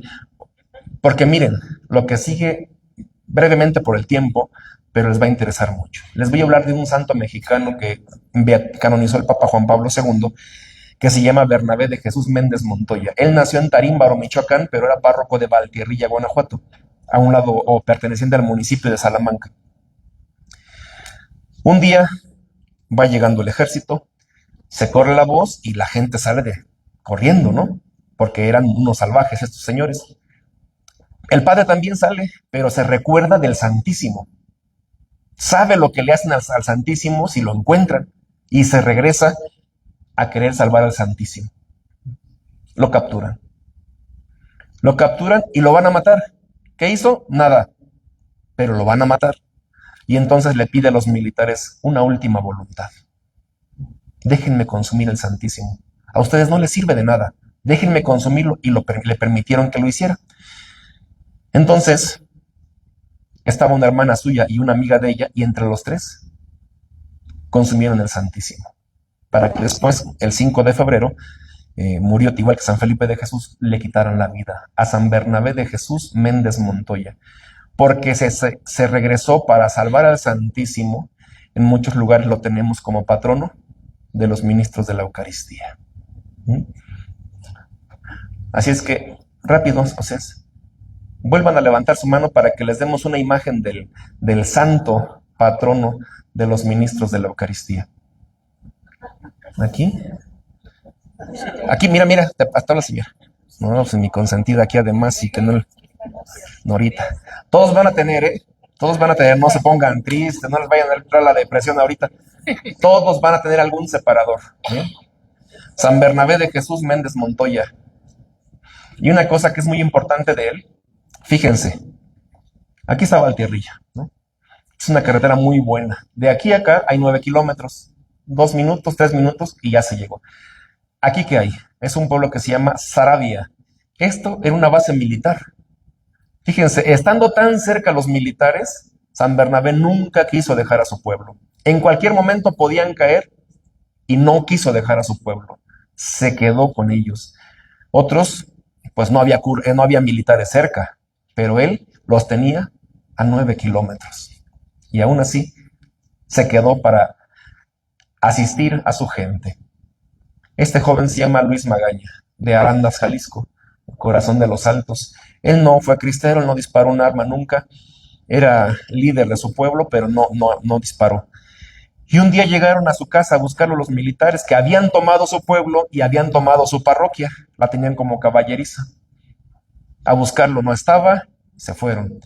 Porque miren, lo que sigue brevemente por el tiempo, pero les va a interesar mucho. Les voy a hablar de un santo mexicano que canonizó el Papa Juan Pablo II, que se llama Bernabé de Jesús Méndez Montoya. Él nació en Tarímbaro, Michoacán, pero era párroco de Valtierrilla, Guanajuato, a un lado o perteneciente al municipio de Salamanca. Un día va llegando el ejército, se corre la voz y la gente sale corriendo, ¿no? Porque eran unos salvajes estos señores. El padre también sale, pero se recuerda del Santísimo. Sabe lo que le hacen al Santísimo si lo encuentran y se regresa a querer salvar al Santísimo. Lo capturan. Lo capturan y lo van a matar. ¿Qué hizo? Nada. Pero lo van a matar. Y entonces le pide a los militares una última voluntad. Déjenme consumir el Santísimo. A ustedes no les sirve de nada. Déjenme consumirlo y le permitieron que lo hiciera. Entonces, estaba una hermana suya y una amiga de ella, y entre los tres consumieron el Santísimo. Para que después, el 5 de febrero, murió igual que San Felipe de Jesús, le quitaron la vida a San Bernabé de Jesús Méndez Montoya, porque se regresó para salvar al Santísimo. En muchos lugares lo tenemos como patrono de los ministros de la Eucaristía. Así es que, rápido, o sea, vuelvan a levantar su mano para que les demos una imagen del santo patrono de los ministros de la Eucaristía. Aquí. Aquí, mira, hasta la señora. No, pues mi consentida aquí además, y que no, ahorita. Todos van a tener, no se pongan tristes, no les vayan a entrar la depresión ahorita. Todos van a tener algún separador. San Bernabé de Jesús Méndez Montoya. Y una cosa que es muy importante de él, fíjense, aquí está Valtierrilla, ¿no? Es una carretera muy buena. De aquí a acá hay 9 kilómetros, 2 minutos, 3 minutos y ya se llegó. ¿Aquí qué hay? Es un pueblo que se llama Saravia. Esto era una base militar. Fíjense, estando tan cerca los militares, San Bernabé nunca quiso dejar a su pueblo. En cualquier momento podían caer y no quiso dejar a su pueblo. Se quedó con ellos. Otros, pues no había militares cerca, pero él los tenía a 9 kilómetros. Y aún así se quedó para asistir a su gente. Este joven se llama Luis Magaña, de Arandas, Jalisco, corazón de los Altos. Él no fue cristero, él no disparó un arma nunca. Era líder de su pueblo, pero no disparó. Y un día llegaron a su casa a buscarlo los militares que habían tomado su pueblo y habían tomado su parroquia. La tenían como caballeriza. A buscarlo no estaba, se fueron.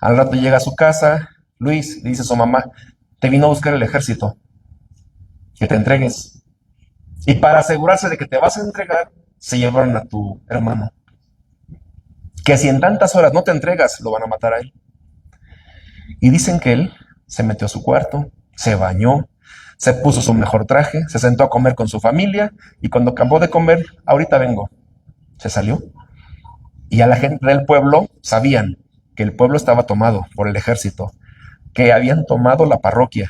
Al rato llega a su casa, Luis, le dice a su mamá, te vino a buscar el ejército, que te entregues. Y para asegurarse de que te vas a entregar, se llevaron a tu hermano. Que si en tantas horas no te entregas, lo van a matar a él. Y dicen que él se metió a su cuarto, se bañó, se puso su mejor traje, se sentó a comer con su familia y cuando acabó de comer, ahorita vengo, se salió. Y a la gente del pueblo sabían que el pueblo estaba tomado por el ejército, que habían tomado la parroquia.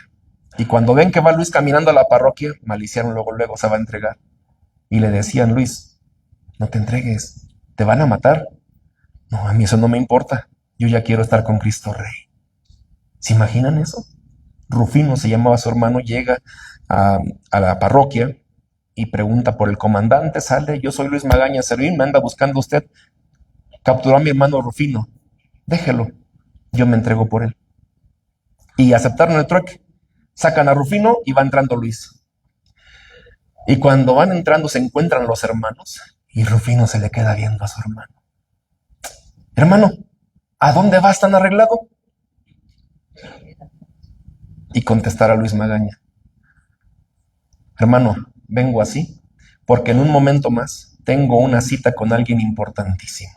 Y cuando ven que va Luis caminando a la parroquia, maliciaron luego, se va a entregar. Y le decían, Luis, no te entregues, te van a matar. No, a mí eso no me importa, yo ya quiero estar con Cristo Rey. ¿Se imaginan eso? Rufino se llamaba su hermano, llega a la parroquia y pregunta por el comandante, sale, yo soy Luis Magaña Servín, me anda buscando usted. Capturó a mi hermano Rufino, déjelo, yo me entrego por él. Y aceptaron el trueque, sacan a Rufino y va entrando Luis. Y cuando van entrando se encuentran los hermanos y Rufino se le queda viendo a su hermano. Hermano, ¿a dónde vas tan arreglado? Y contestara Luis Magaña, hermano, vengo así porque en un momento más tengo una cita con alguien importantísimo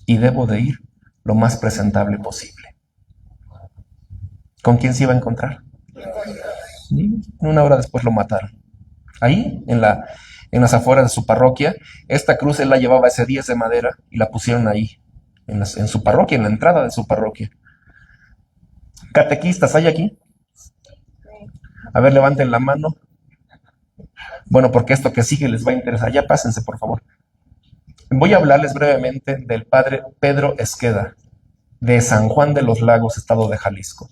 y debo de ir lo más presentable posible. ¿Con quién se iba a encontrar? Sí, una hora después lo mataron. Ahí, en las afueras de su parroquia, esta cruz él la llevaba ese día de madera y la pusieron ahí, en su parroquia, en la entrada de su parroquia. Catequistas, ¿hay aquí? A ver, levanten la mano. Bueno, porque esto que sigue les va a interesar. Ya pásense, por favor. Voy a hablarles brevemente del padre Pedro Esqueda, de San Juan de los Lagos, estado de Jalisco.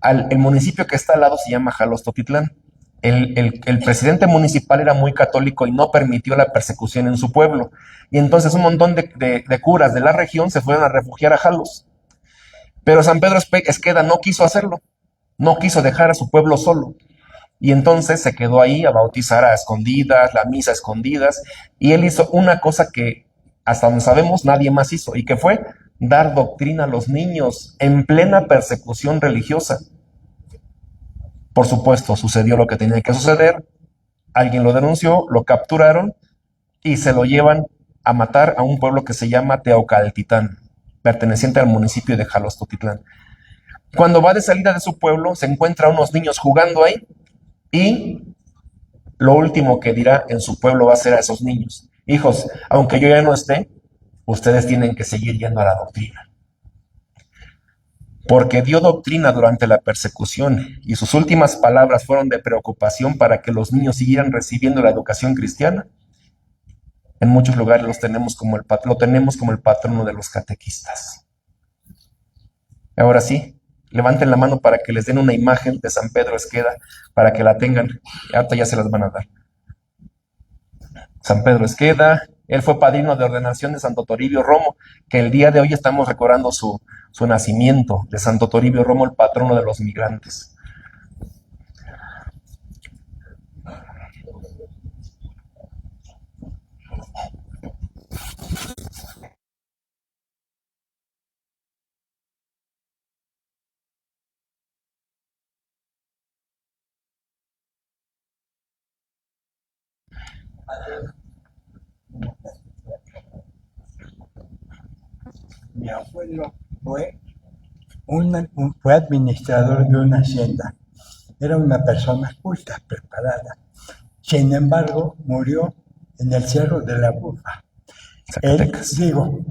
El municipio que está al lado se llama Jalostotitlán. El presidente municipal era muy católico y no permitió la persecución en su pueblo. Y entonces un montón de curas de la región se fueron a refugiar a Jalos. Pero San Pedro Esqueda no quiso hacerlo. No quiso dejar a su pueblo solo. Y entonces se quedó ahí a bautizar a escondidas, la misa a escondidas. Y él hizo una cosa que hasta donde sabemos nadie más hizo. Y que fue dar doctrina a los niños en plena persecución religiosa. Por supuesto, sucedió lo que tenía que suceder. Alguien lo denunció, lo capturaron y se lo llevan a matar a un pueblo que se llama Teocaltitán, perteneciente al municipio de Jalostotitlán. Cuando va de salida de su pueblo, se encuentra a unos niños jugando ahí y lo último que dirá en su pueblo va a ser a esos niños: hijos, aunque yo ya no esté, ustedes tienen que seguir yendo a la doctrina. Porque dio doctrina durante la persecución y sus últimas palabras fueron de preocupación para que los niños siguieran recibiendo la educación cristiana. En muchos lugares lo tenemos como el patrono de los catequistas. Ahora sí, levanten la mano para que les den una imagen de San Pedro Esqueda, para que la tengan. Ahorita ya se las van a dar. San Pedro Esqueda, él fue padrino de ordenación de Santo Toribio Romo, que el día de hoy estamos recordando su nacimiento, de Santo Toribio Romo, el patrono de los migrantes. Mi abuelo fue administrador de una hacienda. Era una persona culta, preparada. Sin embargo, murió en el Cerro de la Bufa. Zacatecas.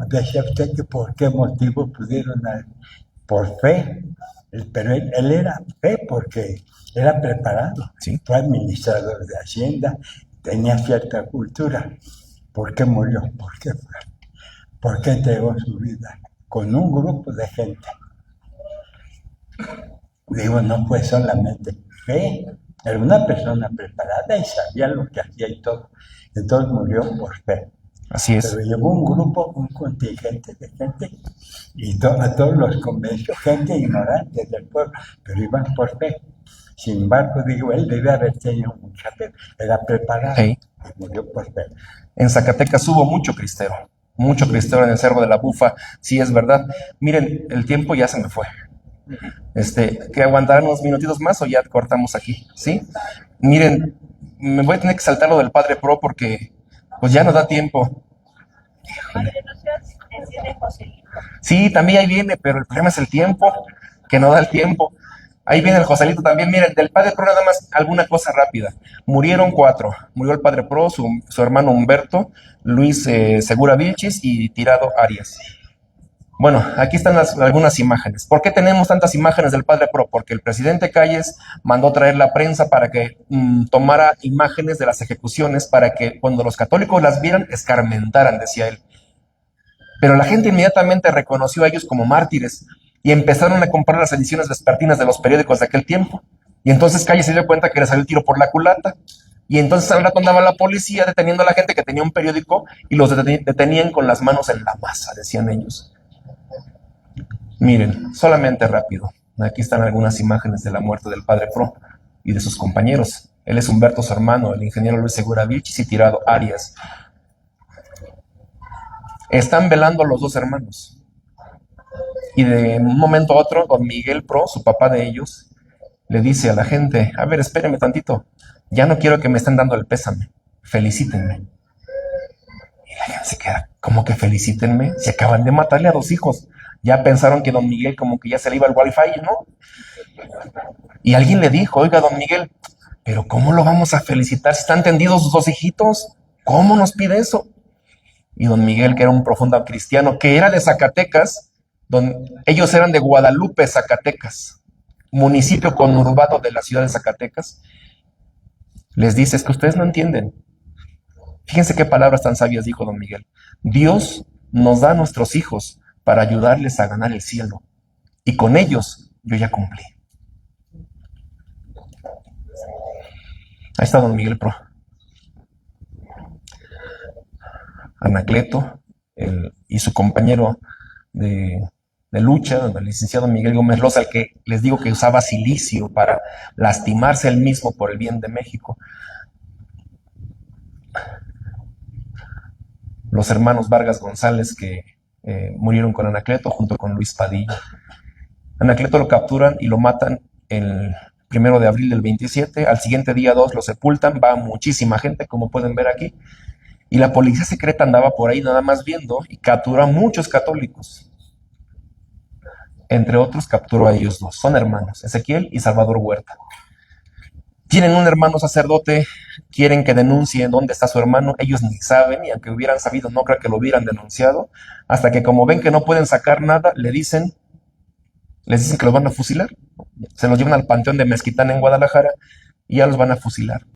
Decía usted que por qué motivo pudieron, por fe, pero él era fe porque era preparado. Sí. Fue administrador de hacienda, tenía cierta cultura. ¿Por qué murió? ¿Por qué entregó su vida? Con un grupo de gente. No fue solamente fe, era una persona preparada y sabía lo que hacía y todo. Entonces murió por fe. Así es. Pero llevó un grupo, un contingente de gente y a todos los convenció, gente ignorante del pueblo, pero iban por fe. Sin embargo, él debe haber tenido mucha fe, era preparado. Hey. Y murió por fe. En Zacatecas hubo mucho cristero en el Cerro de la Bufa, sí es verdad. Miren, el tiempo ya se me fue. ¿Que aguantarán unos minutitos más o ya cortamos aquí? ¿Sí? Miren, me voy a tener que saltar lo del Padre Pro porque pues ya no da tiempo. Sí, también ahí viene, pero el problema es el tiempo, que no da el tiempo. Ahí viene el Joselito también. Miren, del Padre Pro nada más alguna cosa rápida. Murieron 4. Murió el Padre Pro, su hermano Humberto, Luis Segura Vilchis y Tirado Arias. Bueno, aquí están algunas imágenes. ¿Por qué tenemos tantas imágenes del Padre Pro? Porque el presidente Calles mandó traer la prensa para que tomara imágenes de las ejecuciones para que cuando los católicos las vieran, escarmentaran, decía él. Pero la gente inmediatamente reconoció a ellos como mártires y empezaron a comprar las ediciones vespertinas de los periódicos de aquel tiempo. Y entonces Calles se dio cuenta que le salió el tiro por la culata. Y entonces al rato andaba la policía deteniendo a la gente que tenía un periódico y los detenían con las manos en la masa, decían ellos. Miren, solamente rápido. Aquí están algunas imágenes de la muerte del Padre Pro y de sus compañeros. Él es Humberto, su hermano, el ingeniero Luis Segura Vilchis y Tirado Arias. Están velando a los 2 hermanos. Y de un momento a otro, don Miguel Pro, su papá de ellos, le dice a la gente: a ver, espérenme tantito, ya no quiero que me estén dando el pésame, felicítenme. Y la gente se queda: ¿cómo que felicítenme? Si acaban de matarle a 2 hijos. Ya pensaron que don Miguel como que ya se le iba el wifi, ¿no? Y alguien le dijo, oiga, don Miguel, pero ¿cómo lo vamos a felicitar si están tendidos sus 2 hijitos? ¿Cómo nos pide eso? Y don Miguel, que era un profundo cristiano, que era de Zacatecas, ellos eran de Guadalupe, Zacatecas, municipio conurbado de la ciudad de Zacatecas, les dice, es que ustedes no entienden. Fíjense qué palabras tan sabias dijo don Miguel. Dios nos da a nuestros hijos para ayudarles a ganar el cielo. Y con ellos yo ya cumplí. Ahí está don Miguel Pro. Anacleto y su compañero de lucha, el licenciado Miguel Gómez Rosa, el que les digo que usaba silicio para lastimarse él mismo por el bien de México. Los hermanos Vargas González que murieron con Anacleto junto con Luis Padilla. Anacleto lo capturan y lo matan el 1 de abril del 27, al siguiente día 2 lo sepultan, va muchísima gente como pueden ver aquí, y la policía secreta andaba por ahí nada más viendo y capturó a muchos católicos. Entre otros capturó a ellos 2, son hermanos, Ezequiel y Salvador Huerta. Tienen un hermano sacerdote, quieren que denuncie dónde está su hermano, ellos ni saben, y aunque hubieran sabido, no creo que lo hubieran denunciado, hasta que como ven que no pueden sacar nada, les dicen que los van a fusilar. Se los llevan al Panteón de Mezquitán en Guadalajara y ya los van a fusilar.